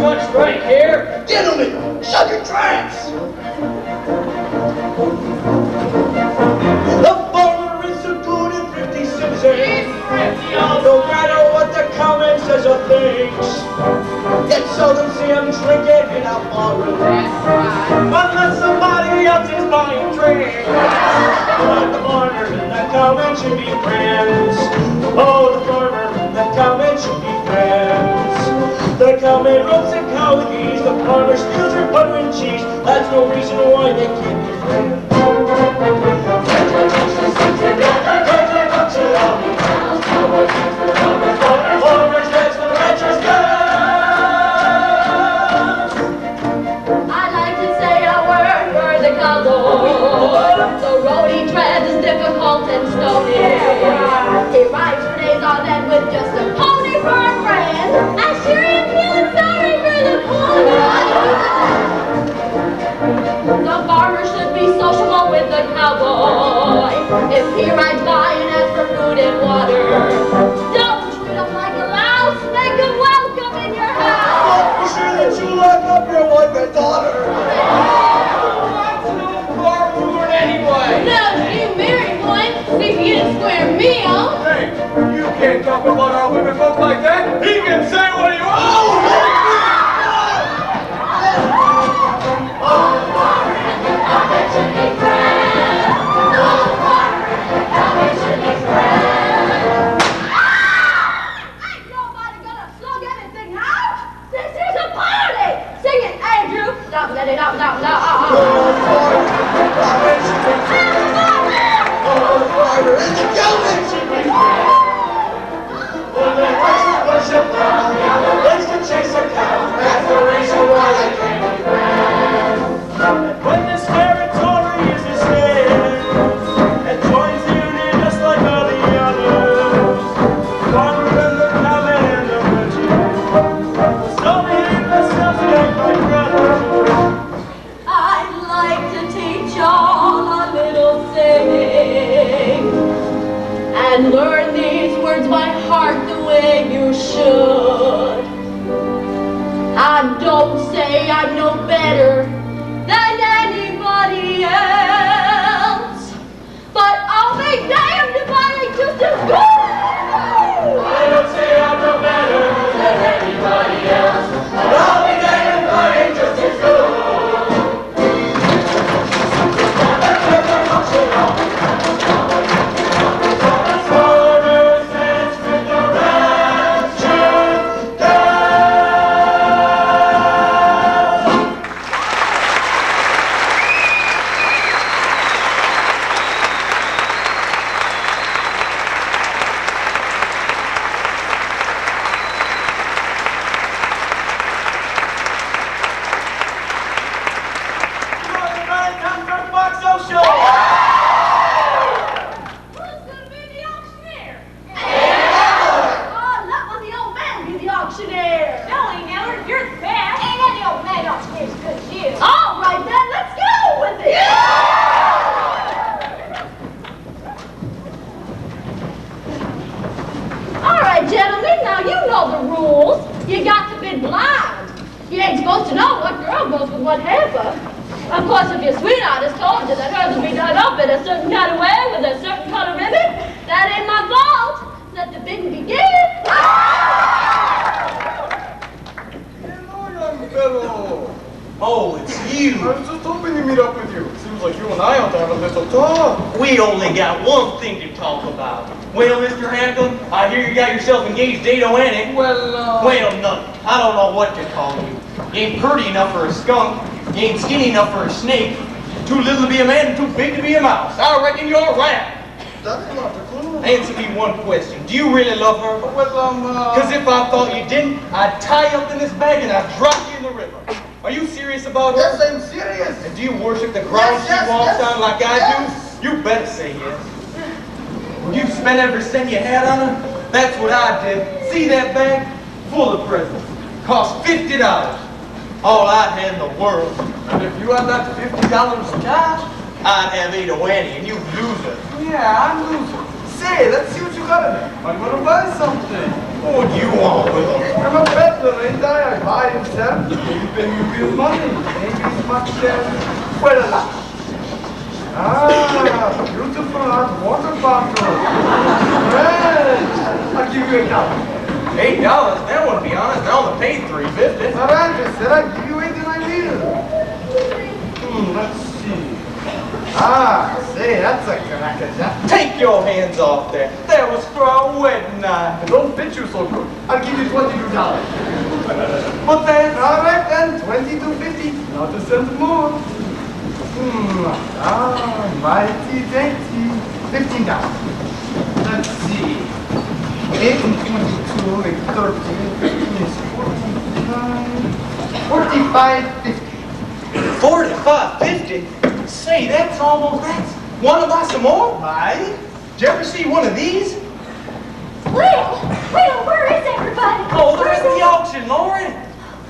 much strike here.
Gentlemen, shut your tracks! The farmer is a good and thrifty citizen. No matter what the comment says or thinks. Yet seldom see him drinking in a barroom. Unless somebody else is buying drinks. But the farmer and the cowman should be friends. Oh, the farmer and the cowman should be friends. The cowman roasts a cow with ease. The farmer steals her butter and cheese. That's no reason why they can't be friends.
I'd like to say a word for the cowboy. The road he treads is difficult and stony. He rides for days on end with just a pony for a friend. I sure am feeling sorry for the pony. The farmer should be sociable with the cowboy. If he rides by and asks for food and water, don't treat him like a louse. Make him welcome in your house.
Be sure that you lock up your wife and daughter.
That's no farmer anyway.
No, you married one. See if you get a square meal.
Hey, you can't talk about our women folk like that. He can say what he wants.
Ain't nobody gonna slug anything out. This is a party. Sing it, Andrew. Stop, let it out, now,
Farmer and the cowman should be friends. Well, they worship them. Let's go chase a cow. That's the reason why they can't be friends. When this territory is his name, and joins the union just like all the others. Farmer and the cowman and the butcher. So behave themselves and act like brothers.
I'd like to teach y'all a little singing and learn these words by heart the way you should. I don't say I'm no better than anybody else, but I'll be damned if I ain't just as good.
I don't say I'm no better than anybody else, but I'll be damned if I ain't just as good. Farmer stands with the raptured down.
Who's gonna be the auctioneer? Oh, let one of the old man be the auctioneer. Billy Miller, you're the best. Ain't any old man auctioneer as good as you. All right then, let's go with it. All right, gentlemen, now you know the rules. You got to bid blind. You ain't supposed to know what girl goes with what heifer. Of course, if your sweetheart has told you that hers will be done up in a certain kind of way with a certain color ribbon, that ain't my fault. Let the bidding begin.
Hello, young fellow.
Oh, it's you.
I was just hoping to meet up with you. Seems like you and I ought to have a little talk.
We only got one thing to talk about. Well, Mr. Hancock, I hear you got yourself engaged, Dado, ain't it?
Well,
nothing. I don't know what to call you. You ain't pretty enough for a skunk. You ain't skinny enough for a snake. Too little to be a man and too big to be a mouse. I reckon you're a rat.
that's not the clue.
Answer me one question. Do you really love her?
Well,
Because if I thought you didn't, I'd tie you up in this bag and I'd drop you in the river. Are you serious about her?
yes, I'm serious.
And do you worship the ground
Yes,
she walks
yes,
on like I
yes.
do? You better say yes. You spent every cent you had on her? That's what I did. See that bag? Full of presents. Cost $50. All I had in the world.
And if you had that $50 cash,
I'd have Ada Wanny and you loser.
yeah, I'm losing. Say, let's see what you got in there. I'm gonna buy something.
What do you want with them?
I'm a peddler, ain't I? I buy and sell. Maybe pay me real money. Maybe as much as, well, a lot. Ah, beautiful hot water bottle. Right. I'll give you $8.
$8? That wouldn't be honest. I only paid $3.50.
All right, I said I'd give you 8 and I will. Let's see. Ah, say, that's a crackerjack.
Take your hands off that. That was for our wedding night.
It don't fit you so good. I'll give you $22.
But that's...
All right then, $22.50. Not a cent more. Mighty dainty. $15. Let's see. 8 and 22, 8, 13, 15 is 45. $45.50.
$45.50? Say, that's almost... Wanna buy some more?
Right?
Did you ever see one of these?
Will, where is everybody?
Oh, they're at the auction, Lauren.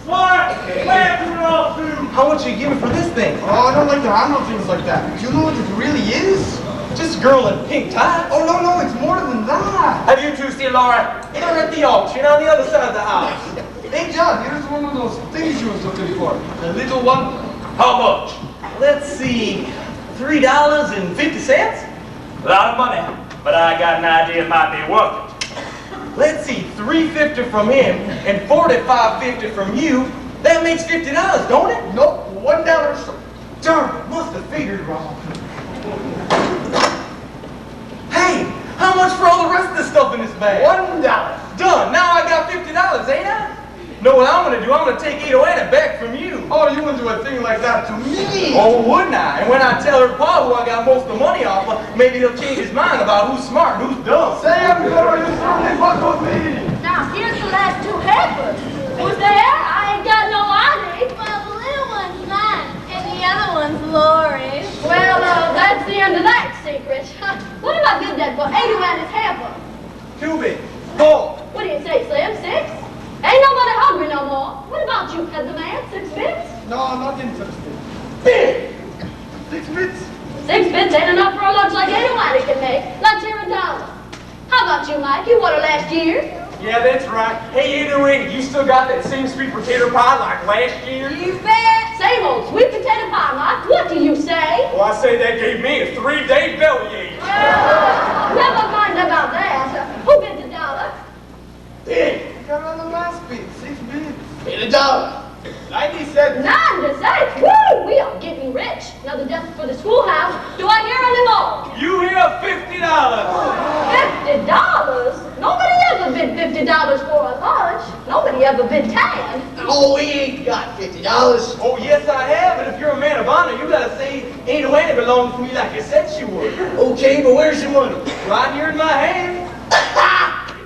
What? Where's it all to?
How much are you giving for this thing?
Oh, I don't like to handle things like that. Do you know what it really is?
Just a girl in pink tights.
Oh, no, it's more than that.
Have you two seen Laura?
They're at the auction on the other side of the house.
Hey, John, here's one of those things you was looking for. The little one.
How much?
Let's see, $3.50?
A lot of money, but I got an idea it might be worth it.
Let's see, $3.50 from him and $45.50 from you. That makes $50, don't it?
Nope, $1 short.
Darn it, must have figured wrong. Hey, how much for all the rest of the stuff in this bag?
$1.
Done. Now I got $50, ain't I? Know what I'm gonna do? I'm gonna take Adoana back from you.
Oh, you wouldn't do a thing like that to me.
Oh, wouldn't I? And when I tell her pa who I got most of the money off of, maybe he'll change his mind about who's smart and who's dumb.
Say I'm good or you certainly fuck with me.
Now, here's the last two heifers. Who's there? I ain't got no ID.
Well, the little one's mine, and the other one's Lori's.
Well, that's the end of that secret. What am I good at for 80 and his heifer?
2 big. 4.
What do you say, Slim? 6? Ain't nobody hungry no more. What about you, peddler man? 6 bits?
No, I'm not interested.
Big.
6 bits?
6 bits ain't enough for a lunch like anybody can make. Let's hear $1. How about you, Mike? You won it last year.
Yeah, that's right. Hey, anyway, you still got that same sweet potato pie like last year?
You bet. Same old sweet potato pie, Mike. What do you say?
Well, I say that gave me a 3-day bellyache.
Well, never mind about that. Who bids $1?
Big.
You got on the last bit, 6 bits.
$1.
90 cents.
9 cents. Woo! We are getting rich. Another desk for the schoolhouse. Do I hear any more?
You hear $50.
$50? Nobody ever bid $50 for a lunch. Nobody ever bid 10.
Oh, we ain't got $50.
Oh, yes, I have. And if you're a man of honor, you gotta say Adoana belongs to me like you said she would.
Okay, but where's your money?
Right here in my hand.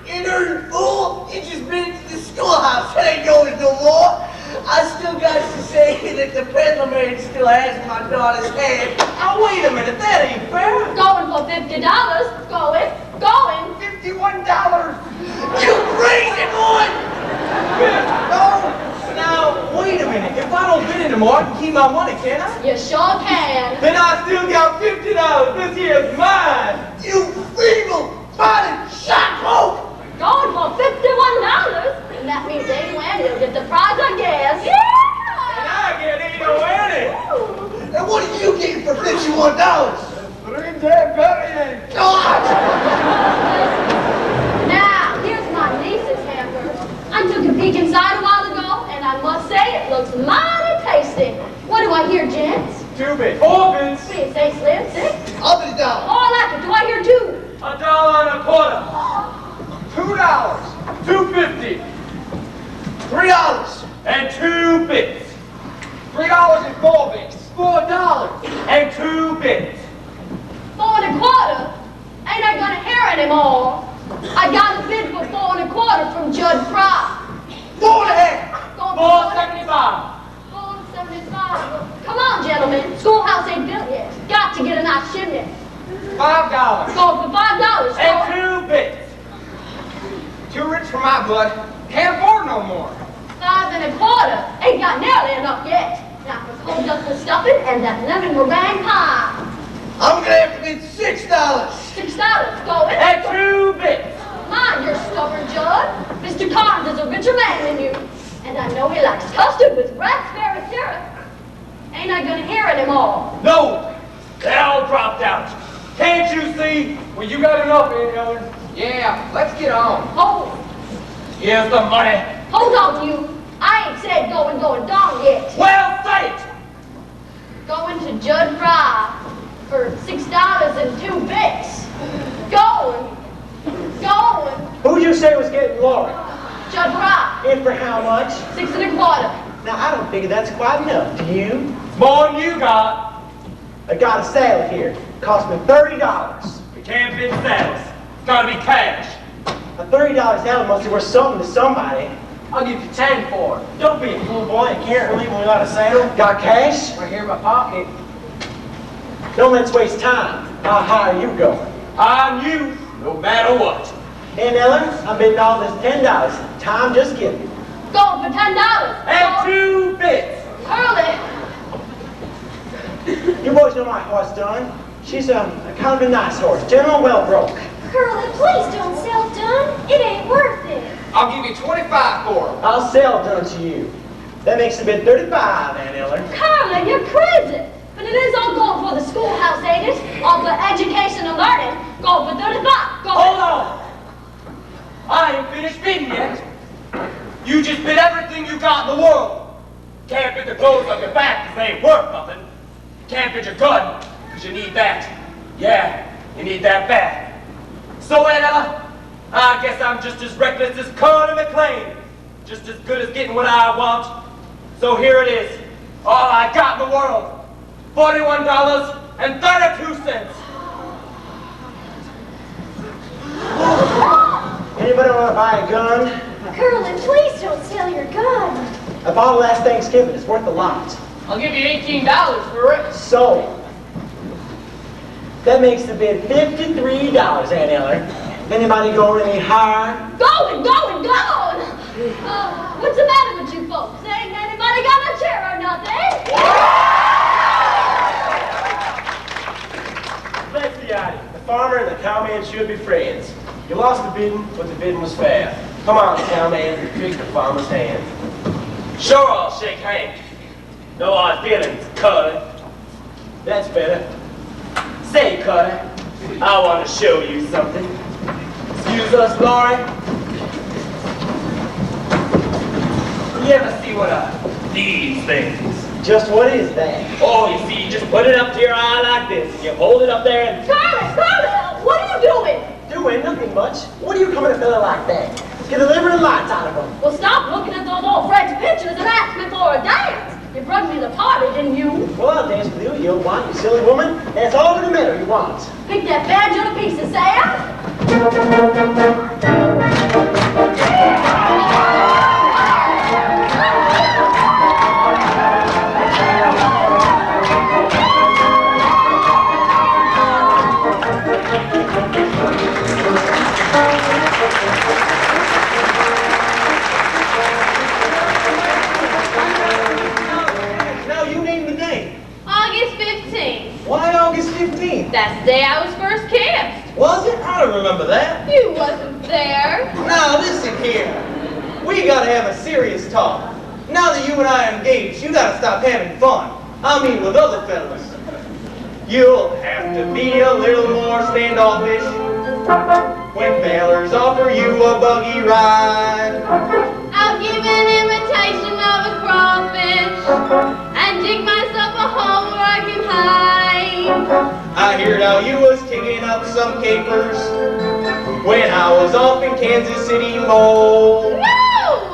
You dirty fool! You just been to the schoolhouse. That ain't yours no more. I still got to say that the peddler man still has my daughter's hand.
Now, wait a minute. That ain't fair.
Going for $50. Going.
$51.
You crazy boy!
No. Now, wait a minute. If I don't bid anymore, I can keep my money, can't I?
You sure can.
Then I still got $50. This here's mine.
You feeble-bodied shot-broke!
Going for $51. And that means Adoana will get the prize, I guess.
And I get Adoana.
And what are you getting for $51?
3-day bellyache.
God!
Now, here's my niece's hamper. I took a peek inside a while ago, and I must say it looks mighty tasty. What do I hear, gents?
2 big. 4 bits.
What do you say, Slim? 6?
I'll be $1.
Oh, I like it. Do I hear 2?
$1.25. $2. $2.50.
$3.
And 2 bits.
$3 and 4 bits.
$4.
And 2 bits.
4 1/4. Ain't I gonna hear anymore? I got a bid for 4 1/4 from Judd Fry.
4 1/2.
Going for
$4.75.
$4.75. Come on, gentlemen. Schoolhouse ain't built yet. Got to get a nice chimney.
$5.
Going for $5.
And 2 bits.
Too rich for my blood. Can't afford no more.
5 1/4. Ain't got nearly enough yet. Now, let's hold up the stuffing and that lemon meringue pie.
I'm gonna have to bid $6.
$6. Going.
And 2 bits.
Mind your stubborn, Judd. Mr. Carnes is a richer man than you. And I know he likes custard with raspberry syrup. Ain't I gonna hear anymore?
No! They all dropped out. Can't you see? Well, you got enough, ain't Ellen?
Yeah, let's get on.
Here's the money.
Hold on, you. I ain't said going down yet.
Well, say it!
Going to Judd Fry for $6.02. Going.
Who'd you say was getting Laura?
Judd Fry,
And for how much?
6 1/4.
Now, I don't figure that's quite enough. Do you?
More than you got.
I got a salad here. Cost me $30.
We can't bid saddles. It's gotta be cash.
A $30 salad must be worth something to somebody.
I'll give you 10 for it.
Don't be a fool, boy. You can't leave when we got a sale. Got cash?
Right here in my pocket.
Don't let's waste time. How high are you going?
On you, no matter what.
And Ellen, I'm bidding all this $10. Time just given.
Going for $10.
And 2 bits.
Early.
You boys know my horse, Dunn. She's a kind of a nice horse. General well broke.
Curly, please don't sell Dunn. It ain't worth it.
I'll give you 25 for it.
I'll sell Dunn to you. That makes the bid 35, Aunt Ellen.
Carla, you're crazy. But it is all going for the schoolhouse, ain't it? All for education and learning. Going for 35.
Hold on. I ain't finished bidding yet. You just bid everything you got in the world. Can't bid the clothes on your back because they ain't worth nothing. Can't bid your gun because you need that. Yeah, you need that bad. So, Ella, I guess I'm just as reckless as Carter McLean. Just as good as getting what I want. So here it is. All I got in the world. $41.32.
Anybody want to buy a gun?
Curly, please don't sell your gun.
I bought it last Thanksgiving. It's worth a lot.
I'll give you $18 for it.
Sold. That makes the bid $53, Aunt Ellen. Anybody going any higher?
Going. What's the matter with you folks? Ain't anybody got a chair or nothing?
Let's be honest. The farmer and the cowman should be friends. You lost the bidding, but the bidding was fair. Come on, cowman, shake the farmer's hand.
Sure, I'll shake hands. No hard feelings, Carter.
That's better.
Say, Carter, I want to show you something. Excuse us, Laurie. You ever see what are these things?
Just what is that?
Oh, you see, you just put it up to your eye like this, and you hold it up there and...
Carla, what are you doing?
Doing nothing much. What are you coming to fella like that? Get delivering lights out of them.
Well, stop looking at those old French pictures and ask me for a dance. You brought me the party, didn't you?
Well, I'll dance with you, you want, you silly woman. That's all in the matter you want.
Pick that badger to pieces, Sam.
Now, you name the day.
August 15th.
Why August 15th?
That's the day I was first kissed.
Was it? I don't remember that.
You wasn't there.
Now, listen here. We gotta have a serious talk. Now that you and I are engaged, you gotta stop having fun. I mean, with other fellas. You'll have to be a little more standoffish when fellers offer you a buggy ride.
I'll give an imitation of a crawfish and dig myself a hole where I can hide.
I heard how you was kicking up some capers when I was off in Kansas City, Mo.
No!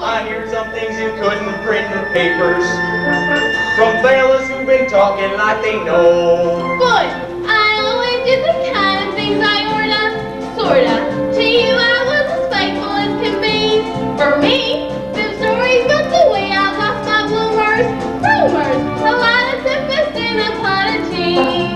I heard some things you couldn't print in papers from fellas who've been talking like they know.
But I always did the kind of things I sorta. To you I was as faithful as can be. For me, them stories about the way I lost my bloomers. Rumors, a lot of tempest in a pot of tea.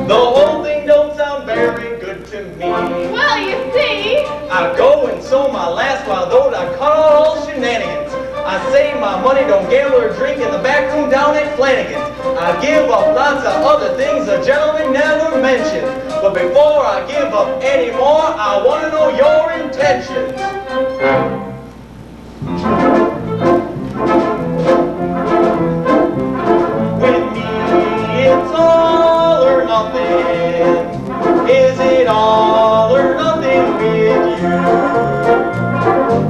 The whole thing don't sound very good to me.
Well, you see,
I go and sold my last wild oat, I cut all shenanigans. I save my money, don't gamble or drink in the back room down at Flanagan's. I give up lots of other things a gentleman never mentioned. But before I give up any more, I want to know your intentions.
then? Is it all or nothing with you?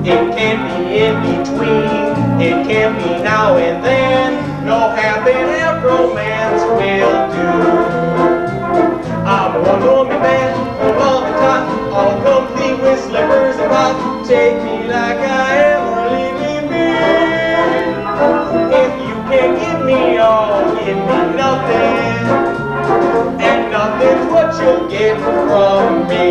It can't be in between, it can't be now and then. No half-and-half romance will do. I'm a one-woman band, all the top, all complete with slippers and pop. Take me like I am or leave me be. If you can't give me all, give me nothing. And nothing's what you'll get from me.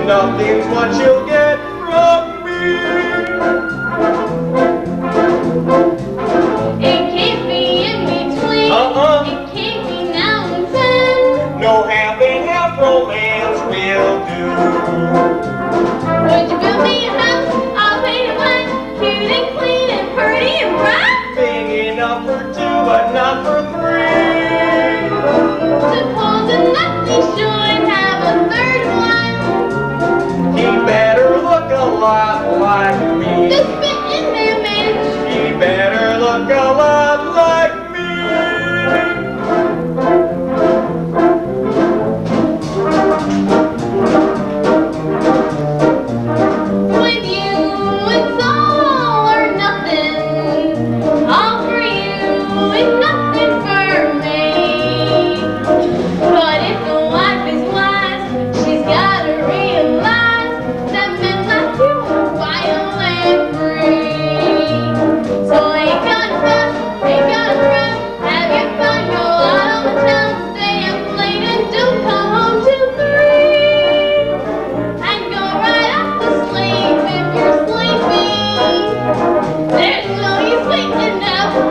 Nothing's what you'll get from me.
It can't be in between. It can't be now and then.
No half-and-half romance will do.
Would you build me a house? I'll paint it white, cute and clean and pretty and bright.
Big enough for two, but not for three.
Supposing that we should have a third one.
He better look a lot like me.
The spitting image.
He better look a lot like me.
With you, it's all or nothing. All for you and nothing for me. But if the wife is wise, she's gotta realize that men like you are violent free. So ain't gonna rush, ain't gonna rush. Have your fun, go out on the town, stay up late and don't come home till 3. And go right off to sleep if you're sleepy. There's no use waiting up for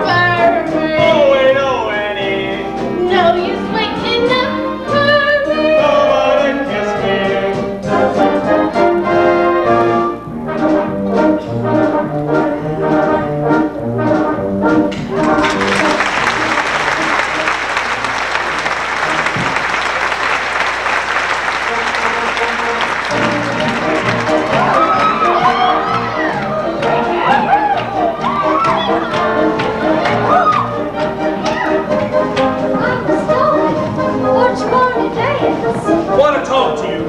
me.
Oh, wait, oh, Annie.
No use waiting up for me.
Come on and kiss me.
What you want to dance?
Want to talk to you.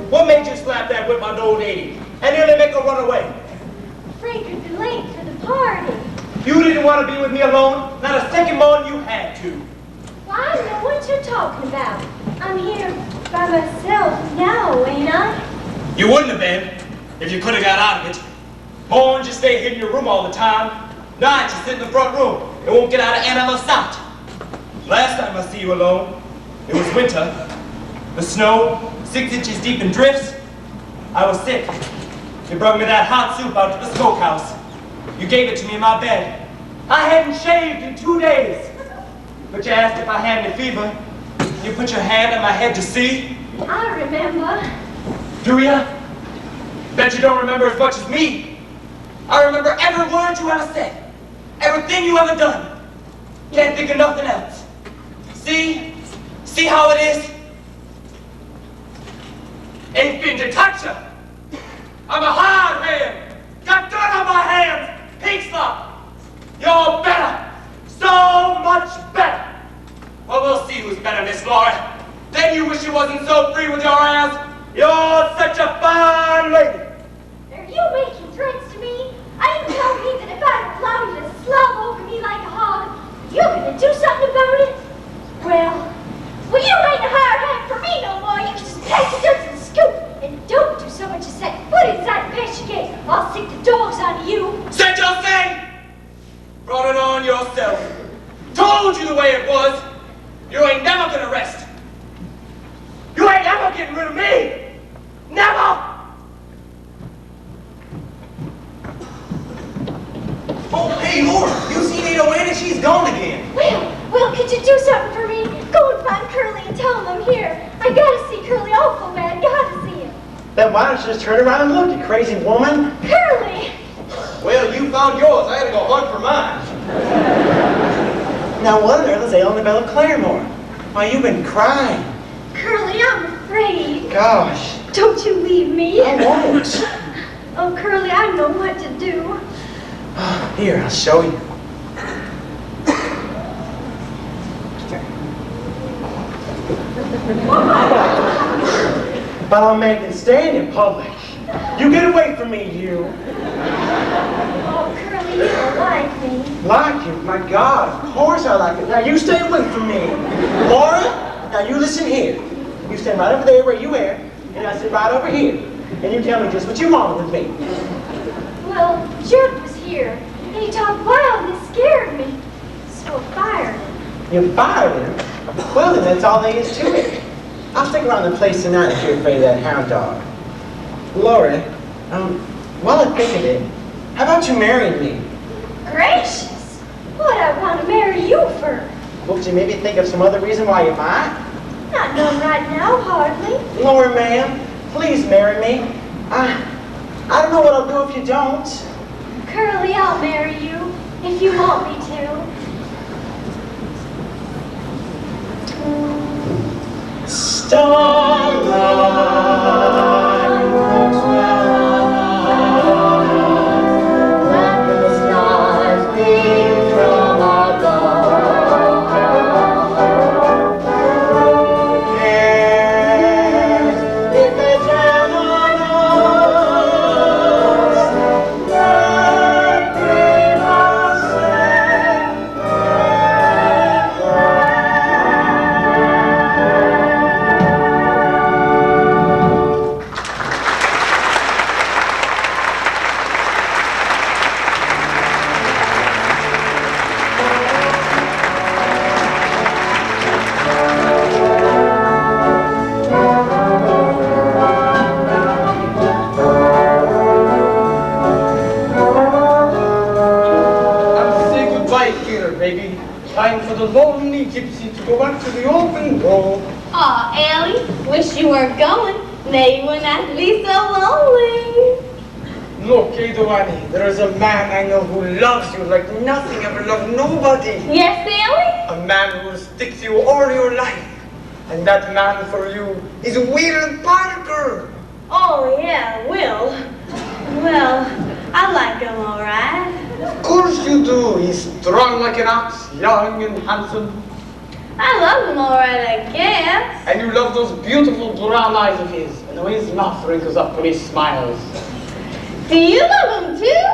What made you slap that whip on old lady and nearly make her run away?
Afraid you'd be late for the party.
You didn't want to be with me alone, not a second more than you had to.
Well, I know what you're talking about. I'm here by myself now, ain't I?
You wouldn't have been if you could have got out of it. Born just stay hid in your room all the time. Night you sit in the front room and won't get out of Aunt Emma's sight. Last time I see you alone, it was winter. The snow, 6 inches deep in drifts. I was sick. You brought me that hot soup out to the smokehouse. You gave it to me in my bed. I hadn't shaved in 2 days. But you asked if I had any fever. You put your hand on my head to see.
I remember.
Do ya? Bet you don't remember as much as me. I remember every word you ever said. Everything you ever done. Can't think of nothing else. See? See how it is? Ain't been to touch her. I'm a hard hand. Got dirt on my hands. Pink slop. You're better. So much better. Well, we'll see who's better, Miss Laura. Then you wish you wasn't so free with your ass. You're such a fine lady.
Are you making threats to me? Are you telling me that if I allow you to slob over me like a hog, you're gonna do something about it? Well, you ain't a hard hat for me no more. You can just take the dirt and scoop. And don't do so much as set foot inside the pasture gate. I'll stick the dogs onto you.
Said your thing. Brought it on yourself. Told you the way it was. You ain't never gonna rest. You ain't ever getting rid of me. Never. Oh, hey, Laura, you seen 808 and she's gone again.
Well, could you do something for me? Go and find Curly and tell him I'm here. I gotta see Curly awful bad. Gotta see him.
Then why don't you just turn around and look, you crazy woman?
Curly!
Well, you found yours. I had to go hunt for mine.
No wonder they only Bella Claremore. Why, you've been crying.
Curly, I'm afraid.
Gosh.
Don't you leave me.
I won't.
Oh, Curly, I know what to do.
Here, I'll show you. But I'll make it stand in public. You get away from me, you.
Oh, Curly, you don't like me.
Like you? My God, of course I like it. Now you stay away from me. Laura, now you listen here. You stand right over there where you are, and I sit right over here. And you tell me just what you want with me.
Well, Jerk was here, and he talked wild and it scared me. So I fired him.
You fired him? Well, then that's all there is to it. I'll stick around the place tonight if you're afraid of that hound dog. Laura, while I think of it, how about you marrying me?
Gracious! What'd I want to marry you for?
Won't you maybe think of some other reason why you might?
Not none right now, hardly.
Laura, ma'am, please marry me. I don't know what I'll do if you don't.
Curly, I'll marry you, if you want me to.
Starlight looks like the stars beam from above. Who cares if they turn on us? Let be
baby. Time for the lonely gypsy to go back to the open road.
Aw, Ellie, wish you weren't going. Now you wouldn't have to be so lonely.
Look, Edoani, there is a man I know who loves you like nothing ever loved nobody.
Yes, Ellie?
A man who will stick to you all your life. And that man for you is Will Parker.
Oh, yeah, Will. Well, I like him all right.
Of course you do. He's strong like an ox, young and handsome.
I love him all right, I guess.
And you love those beautiful brown eyes of his, and the way his mouth wrinkles up when he smiles.
Do you love him too?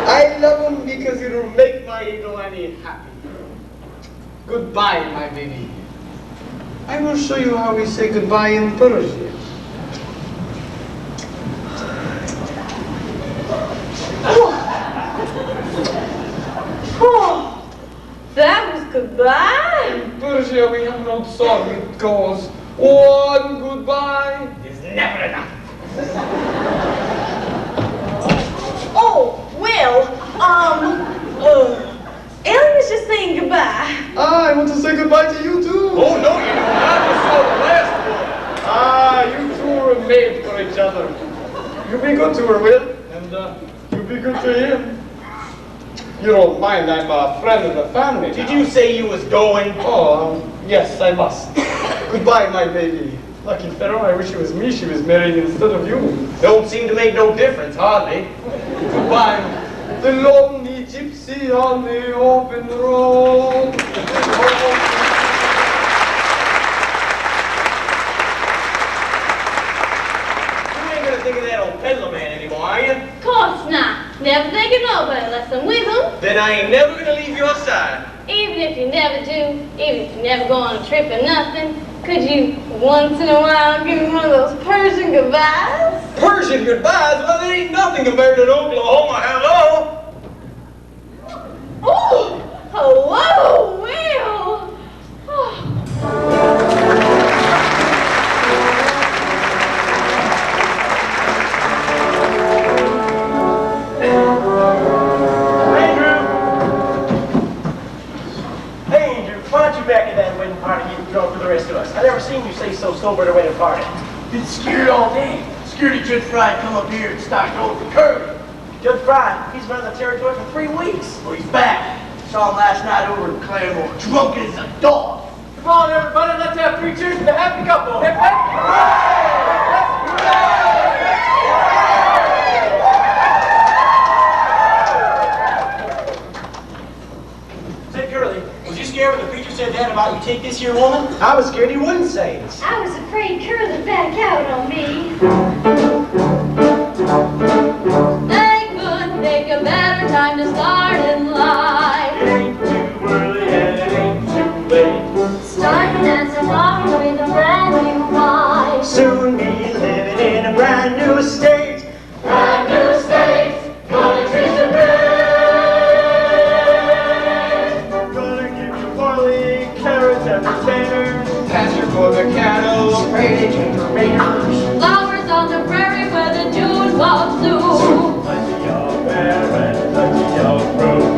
I love him because it'll make my Edoani happy. Goodbye, my baby. I will show you how we say goodbye in Persian.
Oh, that was goodbye.
In Persia, we have an old song that goes, one goodbye is never enough.
Oh, Will, Ellie was just saying goodbye.
I want to say goodbye to you too. Oh, no, you don't. I just saw the last one. You two are made for each other. You be good to her, Will, and you be good to him. You don't mind, I'm a friend of the family.
Did you say you was going?
Oh, yes, I must. Goodbye, my baby. Lucky fellow, I wish it was me she was marrying instead of you.
Don't seem to make no difference, hardly.
Goodbye, the lonely gypsy on the open road.
You ain't gonna think of that old peddler man anymore, are you?
Of course not. Never think of nobody unless I'm with him.
Then I ain't never gonna leave your side.
Even if you never do, even if you never go on a trip or nothing, could you once in a while give me one of those Persian goodbyes?
Persian goodbyes? Well, there ain't nothing compared to Oklahoma. Hello?
Oh, hello, Will. Oh.
Back at that wedding party, you drunk for the rest of us. I never seen you say so sober at a wedding party.
Been scared all day. Security Judge Fry come up here and start going for Curly.
Judge Fry, he's running the territory for 3 weeks.
Well, he's back. Saw him last night over in Claremore, drunk as a dog.
Come on, everybody, let's have 3 cheers for the happy couple. Hip, hip.
Say, Curly, was you scared when the preacher said that about about you take this here woman? I was scared he wouldn't say it.
I was afraid curling back out on me.
They could pick a better time to start in life.
It ain't too early and it ain't too late.
Starting as a daughter with a brand new wife.
Soon be living in a brand new estate. Brand new estate, gonna treat you great. Gonna give you barley, carrots, and potatoes.
Pasture for the cattle,
Drainage and tomatoes.
Flowers on the prairie where the dew falls through.
Plenty of air and plenty of room.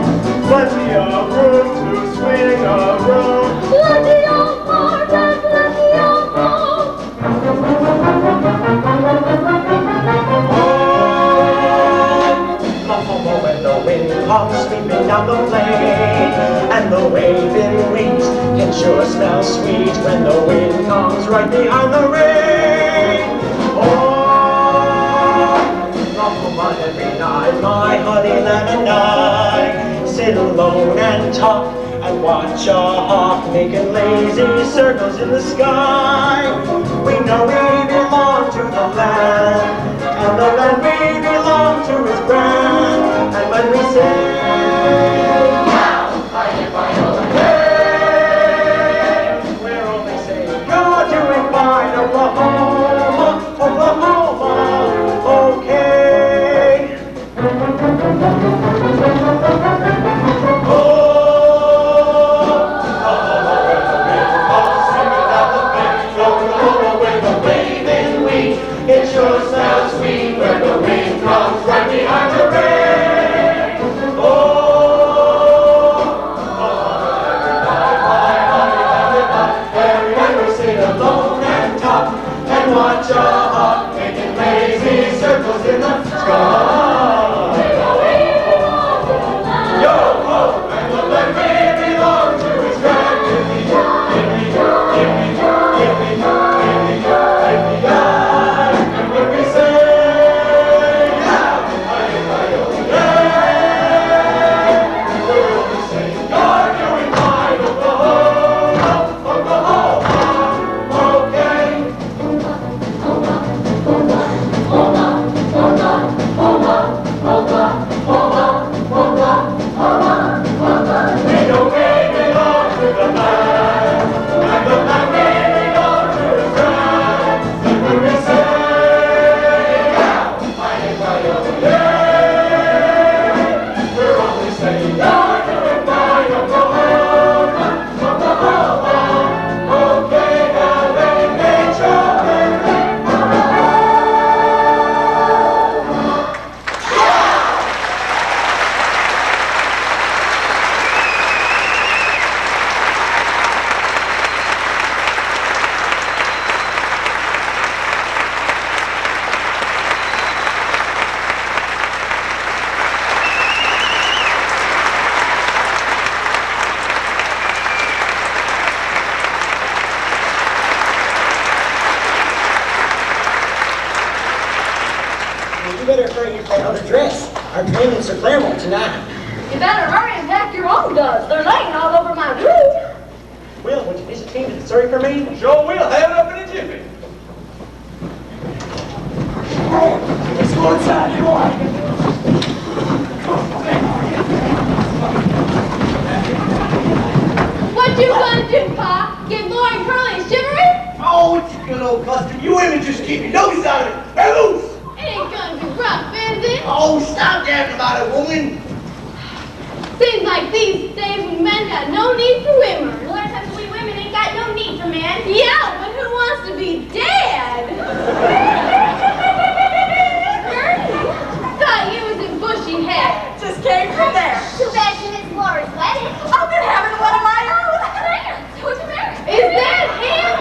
Plenty of room to swing around.
Plenty of farms and plenty of home.
Oh, when the wind comes sweeping down the plain, and the waving wheat can sure smell sweet when the wind comes right behind the rain. Oh, rumble on every night, my honey lamb and I sit alone and talk and watch a hawk making lazy circles in the sky. We know we belong to the land, and the land we belong to is grand. And when we say, now, hey, we're only saying, you're doing fine, Oklahoma, Oklahoma, okay. It sure smells sweet when the wind comes right behind the rain. And we sit alone and talk and watch a hawk making lazy circles in the sky. Yo ho, and the land we belong to is grand. Give me, give me, give me, give me, give me, give me, and when we say, yeah, we're only saying, you're doing fine, Oklahoma, Oklahoma, okay. We know we belong to the land, and the land we belong to is grand. And when we say, yeah, we're only saying, you're doing fine, Oklahoma, Oklahoma, okay, now let nature You better hurry and that other dress. Our training's at Claremont tonight.
You better hurry and pack your own duds. They're laying all over my roof.
Will, would you visit team to sorry for me?
Sure will. Have it up in a jiffy.
Let's go inside. Come on.
What you gonna do, Pa? Give Lori and Curly a shivering?
Oh, it's a good old custom. You women just keep your nose out of it. Let loose.
It ain't gonna be rough, is it?
Oh, stop gabbing about it, woman.
Seems like these days we men got no need for women. Lord, because we women ain't got no need for men. Yeah, but who wants to be dead? Thought you was in bushy head.
Just came from there.
Too bad you missed Laura's wedding.
I've been having one of my own. Lance, who'd you marry?
Is that him?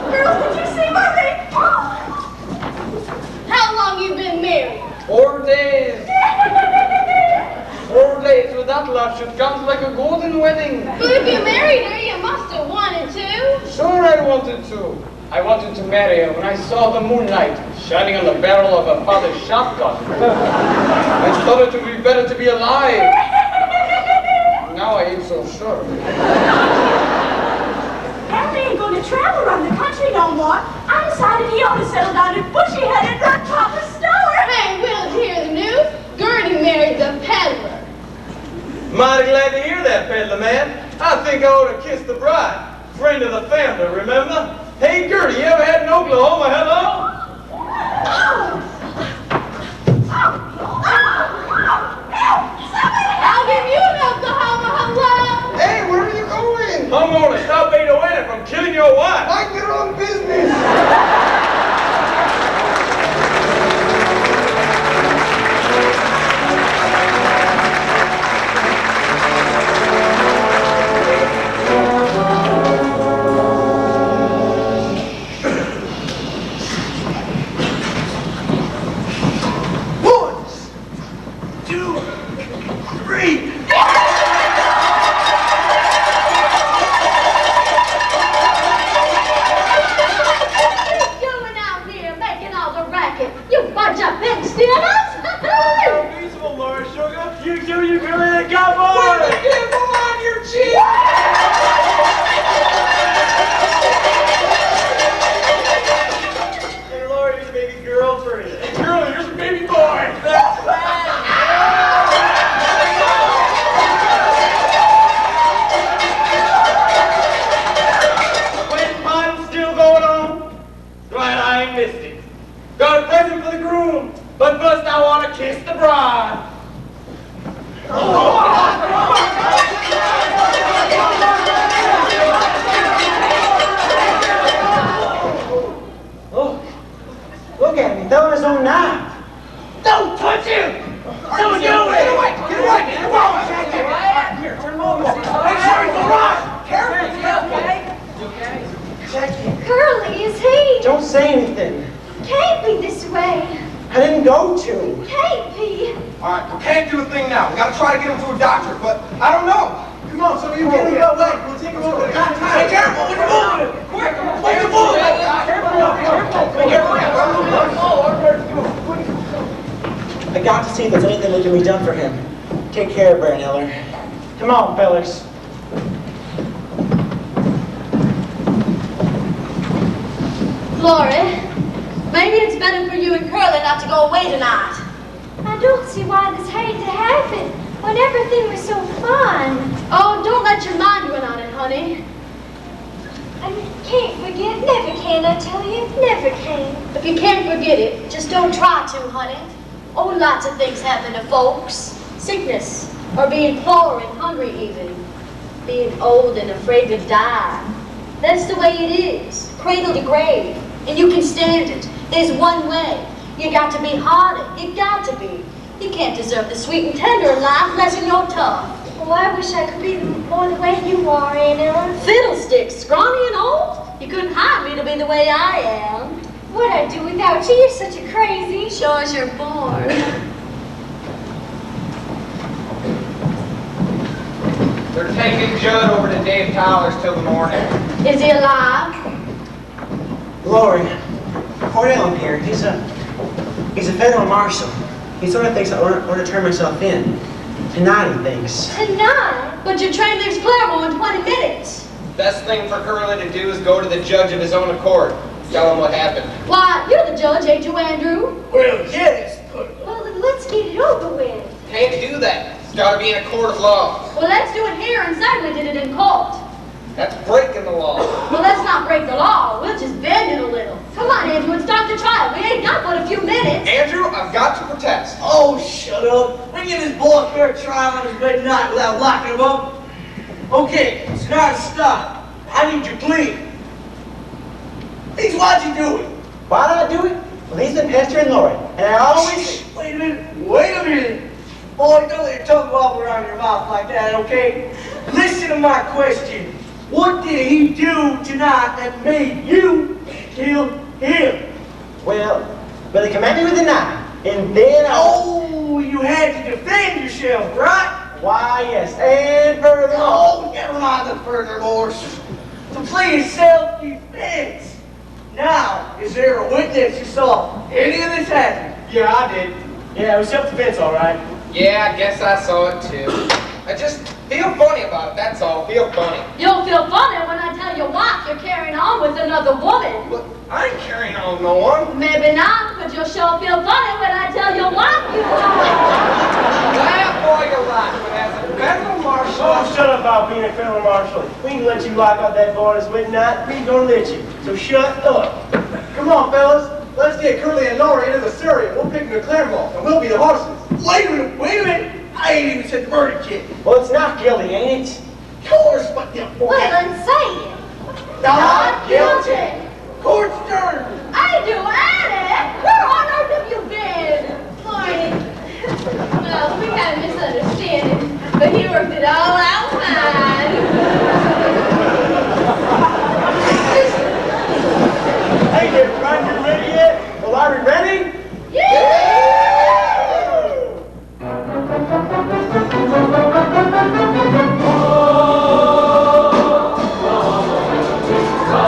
Girls, did you see my ring?
How long you been married?
4 days. 4 days with that love should count like a golden wedding.
But if you married her, you must have wanted to.
Sure I wanted to. I wanted to marry her when I saw the moonlight shining on the barrel of her father's shotgun. I thought it would be better to be alive.
Now I ain't so sure.
Harry ain't going to travel around the country no more. I decided he ought to settle down in Bushy Head and run Papa's store.
Hey, we'll hear the news. Gertie married the peddler.
Mighty glad to hear that, peddler man. I think I ought to kiss the bride. Friend of the family, remember? Hey, Gertie, you ever had an Oklahoma? Hello?
I'll give you an Oklahoma hello.
Hey, where are you going?
I'm going to stop Ada Winter from killing your wife.
Mind your own business.
But first I want to kiss the bride.
Oh, look at me, throwing his own knife.
Don't touch him! Don't do it! Get away! Get away! Get away! Here, turn him over. Make sure he's all right! Careful!
Curly, is he?
Don't say anything.
Can't be this way.
I didn't go to.
Can't be.
All right, we can't do a thing now. We gotta try to get him to a doctor, but I don't know. Come on, some of you get him away. We'll take him over. Hey, careful! Look at moving! Quick! Look at moving!
I got to see if there's anything that can be done for him. Take care, Baron Eller. Come on, fellas.
Glory, maybe it's better for you and Curly not to go away tonight.
I don't see why this had to happen when everything was so fun.
Oh, don't let your mind run on it, honey.
I can't forget, never can, I tell you, never can.
If you can't forget it, just don't try to, honey. Oh, lots of things happen to folks. Sickness, or being poor and hungry even. Being old and afraid to die. That's the way it is, cradle to grave. And you can stand it. There's one way. You got to be harder. You got to be. You can't deserve the sweet and tender in life unless you're tough.
Oh, I wish I could be more the way you are, Aunt Ella.
Fiddlesticks, scrawny and old. You couldn't hire me to be the way I am.
What'd I do without you? You're such a crazy.
Sure as you're born.
They're taking Judd over to Dave Tyler's till the morning.
Is he alive?
Glory, Cornell here. He's a federal marshal. He sort of thinks I want to turn myself in. Tonight, he thinks.
Tonight? But your train leaves Claremont in 20 minutes.
Best thing for Curly to do is go to the judge of his own accord. Tell him what happened.
Why, you're the judge, ain't you, Andrew?
Well, yes, but...
Well, then let's get it over with.
Can't do that. It's got to be in a court of law.
Well, let's do it here and say we did it in court.
That's breaking the law.
Well, let's not break the law. We'll just bend it a little. Come on, Andrew, and start the trial. We ain't got but a few minutes.
Andrew, I've got to protest.
Oh, shut up. We give this boy a fair trial on his bed tonight without locking him up. Okay, so now to stop. I need your plea. He's why'd you do it?
Why did I do it? Well, he's been pestering Lori, and I always...
Wait a minute. Boy, don't let your tongue wobble around your mouth like that, okay? Listen to my question. What did he do tonight that made you kill him?
Well, he came at me with a knife, and then
Oh, you had to defend yourself, right?
Why, yes, and furthermore...
Oh, never mind the furthermore. The plea is self-defense. Now, is there a witness who saw any of this happen?
Yeah, I did. Yeah, it was self-defense, all right.
Yeah, I guess I saw it too. I just feel funny about it, that's all. Feel funny.
You'll feel funny when I tell you what, you're carrying on with another woman.
But I ain't carrying on with no one.
Maybe not, but you'll sure feel funny when I tell you what you are.
Well, boy, you're right. But as a federal marshal...
Oh, shut up about being a federal marshal. We ain't let you lock up that boy this midnight. We ain't gonna let you. So shut up.
Come on, fellas. Let's get Curly and Laura into the Surrey. We'll pick them to Claremont, and we'll be the horses. Wait a minute. I ain't even said the verdict yet.
Well, it's not guilty, ain't it?
Of course, but them boys.
Well, then say it.
Not guilty. Court's adjourned.
I do, Annie. Where on earth have you been?
Morning. Well, we had a misunderstanding, but he worked it all out fine.
Hey, did Roger ready yet? Well, are we ready?
Oh,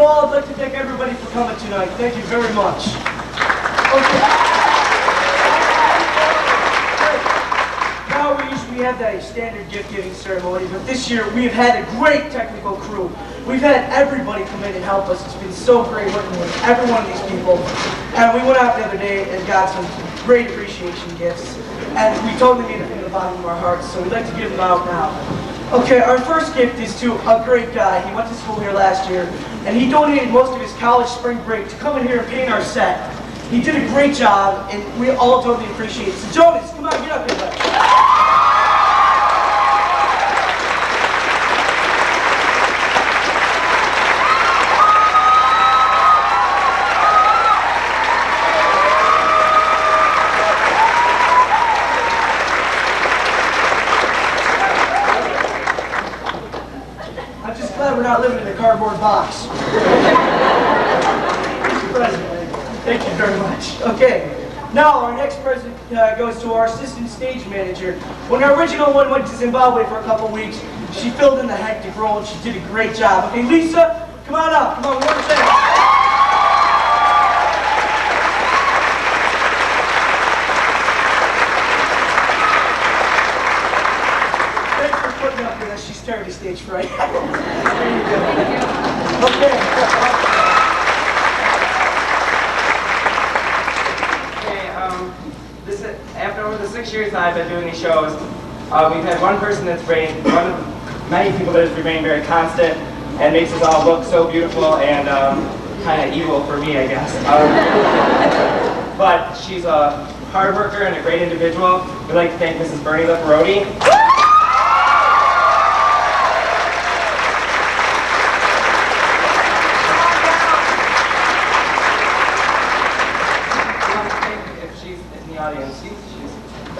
all, I'd like to thank everybody for coming tonight. Thank you very much. Okay. Now we usually have that standard gift-giving ceremony, but this year we have had a great technical crew. We've had everybody come in and help us. It's been so great working with every one of these people. And we went out the other day and got some great appreciation gifts. And we totally mean it from the bottom of our hearts, so we'd like to give them out now. Okay, our first gift is to a great guy. He went to school here last year, and he donated most of his college spring break to come in here and paint our set. He did a great job, and we all totally appreciate it. So Jonas, come on, get up here, buddy. I'm just glad we're not living in a cardboard box. Mr. President. Thank you very much. Okay, now our next present goes to our assistant stage manager. When our original one went to Zimbabwe for a couple weeks, she filled in the hectic role and she did a great job. Okay, Lisa, come on up. Come on, we want to say. Thanks for putting up with us. She's terribly stage fright. There you go. Okay.
After over the 6 years that I've been doing these shows, we've had one person that's remained, one of many people that has remained very constant and makes us all look so beautiful and kind of evil for me, I guess. But she's a hard worker and a great individual. We'd like to thank Mrs. Bernie Leparotti.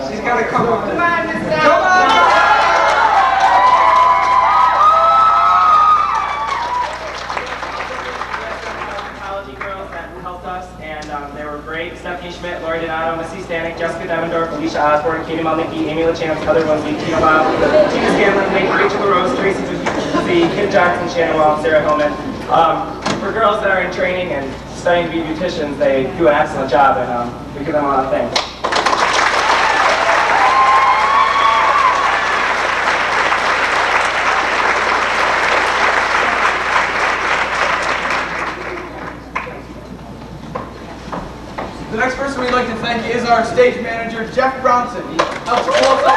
She's got to come on.
Come on, Miss Dowd.
Come on!
Psychology girls that helped us, and they were great. Stephanie Schmidt, Lori Donato, Missy Stanek, Jessica Devendorf, Alicia Osborne, Katie Malnicki, Amy LaChance, Heather Lindsay, Tina Bob, Tina Scanlon, Rachel LaRose, Tracy Zuzi, Kim Johnson, Shannon Wall, Sarah Hillman. For girls that are in training and studying to be beauticians, they do an excellent job, and we give them a lot of thanks.
The next person we'd like to thank is our stage manager, Jeff Brownson. He helps pull us up.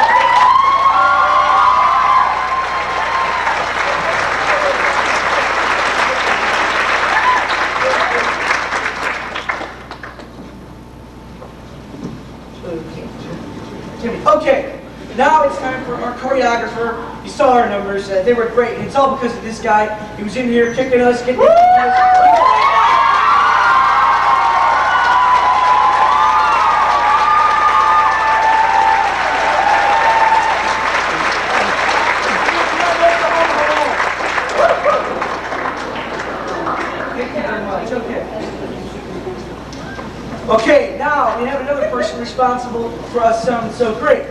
Okay, now it's time for our choreographer. You saw our numbers, they were great, and it's all because of this guy. He was in here kicking us, getting Okay, now we have another person responsible for us sounding so great.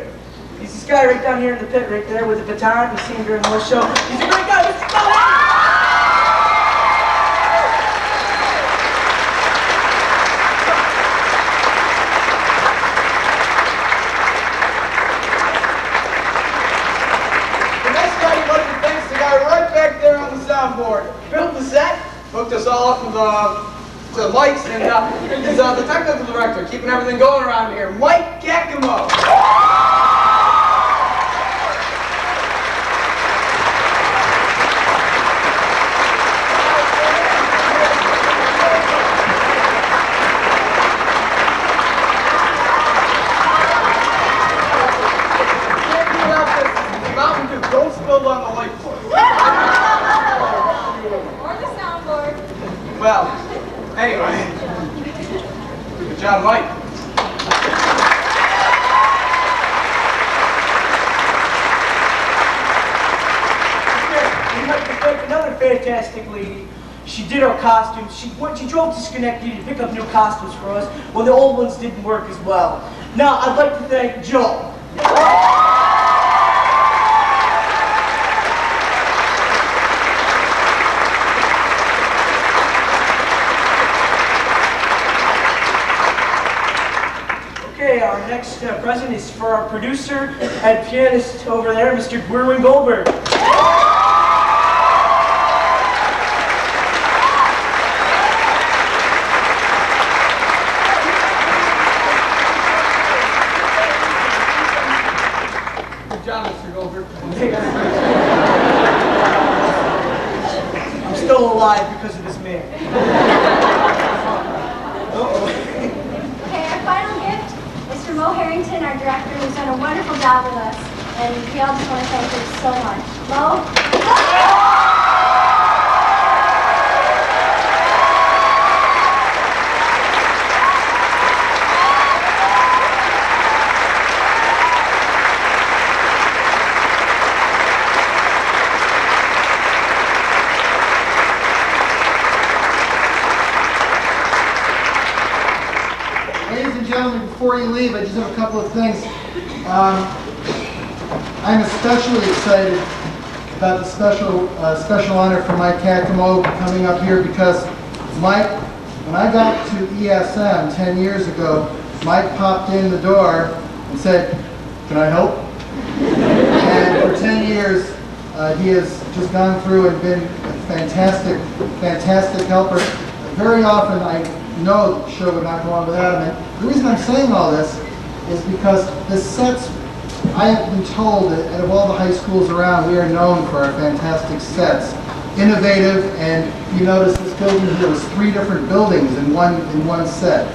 He's this guy right down here in the pit right there with a baton. You see him during the whole show. He's a great guy. Mr. Bowen!
The next guy you'd like to thank is the guy right back there on the soundboard. Built the set, hooked us all up with the lights, and he's the technical director, keeping everything going around here, Mike Giacomo. Mountain Dew, don't spill on the light for us.
Or the soundboard.
Well, anyway, good job, Mike.
We'd like to thank another fantastic lady. She did our costumes. She drove to Schenectady to pick up new costumes for us when the old ones didn't work as well. Now, I'd like to thank Joe. next present is for our producer and pianist over there, Mr. Gwirwin Goldberg.
Good job, Mr. Goldberg.
I'm still alive because of this man.
Okay, our final gift is from Mo Harrington, our director, who's done a wonderful job with us. And we all just want to thank her so much. Mo?
Ladies and gentlemen, before you leave, I just have a couple of things. I'm especially excited about the special honor for Mike Kakamo coming up here because Mike, when I got to ESM 10 years ago, Mike popped in the door and said, "Can I help?" And for 10 years, he has just gone through and been a fantastic, fantastic helper. Very often, I know the show would not go on without him. And the reason I'm saying all this is because the sets, I have been told that out of all the high schools around, we are known for our fantastic sets. Innovative, and you notice this building here was 3 different buildings in one set.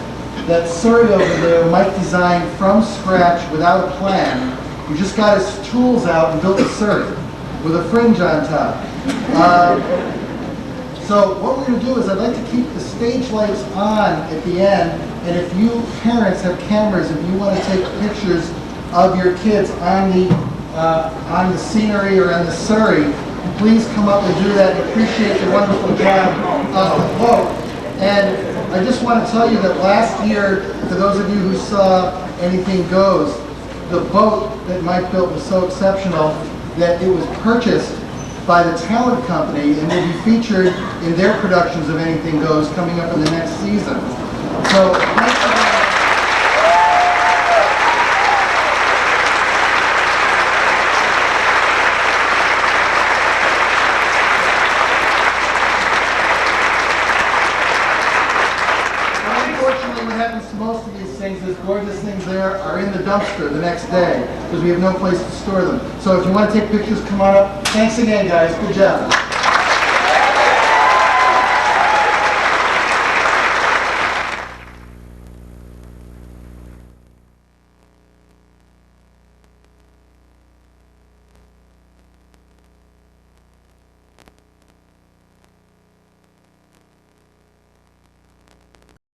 That Surrey over there, Mike designed from scratch without a plan. He just got his tools out and built a Surrey with a fringe on top. So what we're going to do is I'd like to keep the stage lights on at the end, and if you parents have cameras, if you want to take pictures of your kids on the scenery or on the Surrey, please come up and do that. I appreciate the wonderful job of the boat. And I just want to tell you that last year, for those of you who saw Anything Goes, the boat that Mike built was so exceptional that it was purchased by the talent company and will be featured in their productions of Anything Goes coming up in the next season. So, thank you. Unfortunately, what happens to most of these things is gorgeous things there are in the dumpster the next day because we have no place to store them. So if you want to take pictures, come on up. Thanks again, guys. Good job.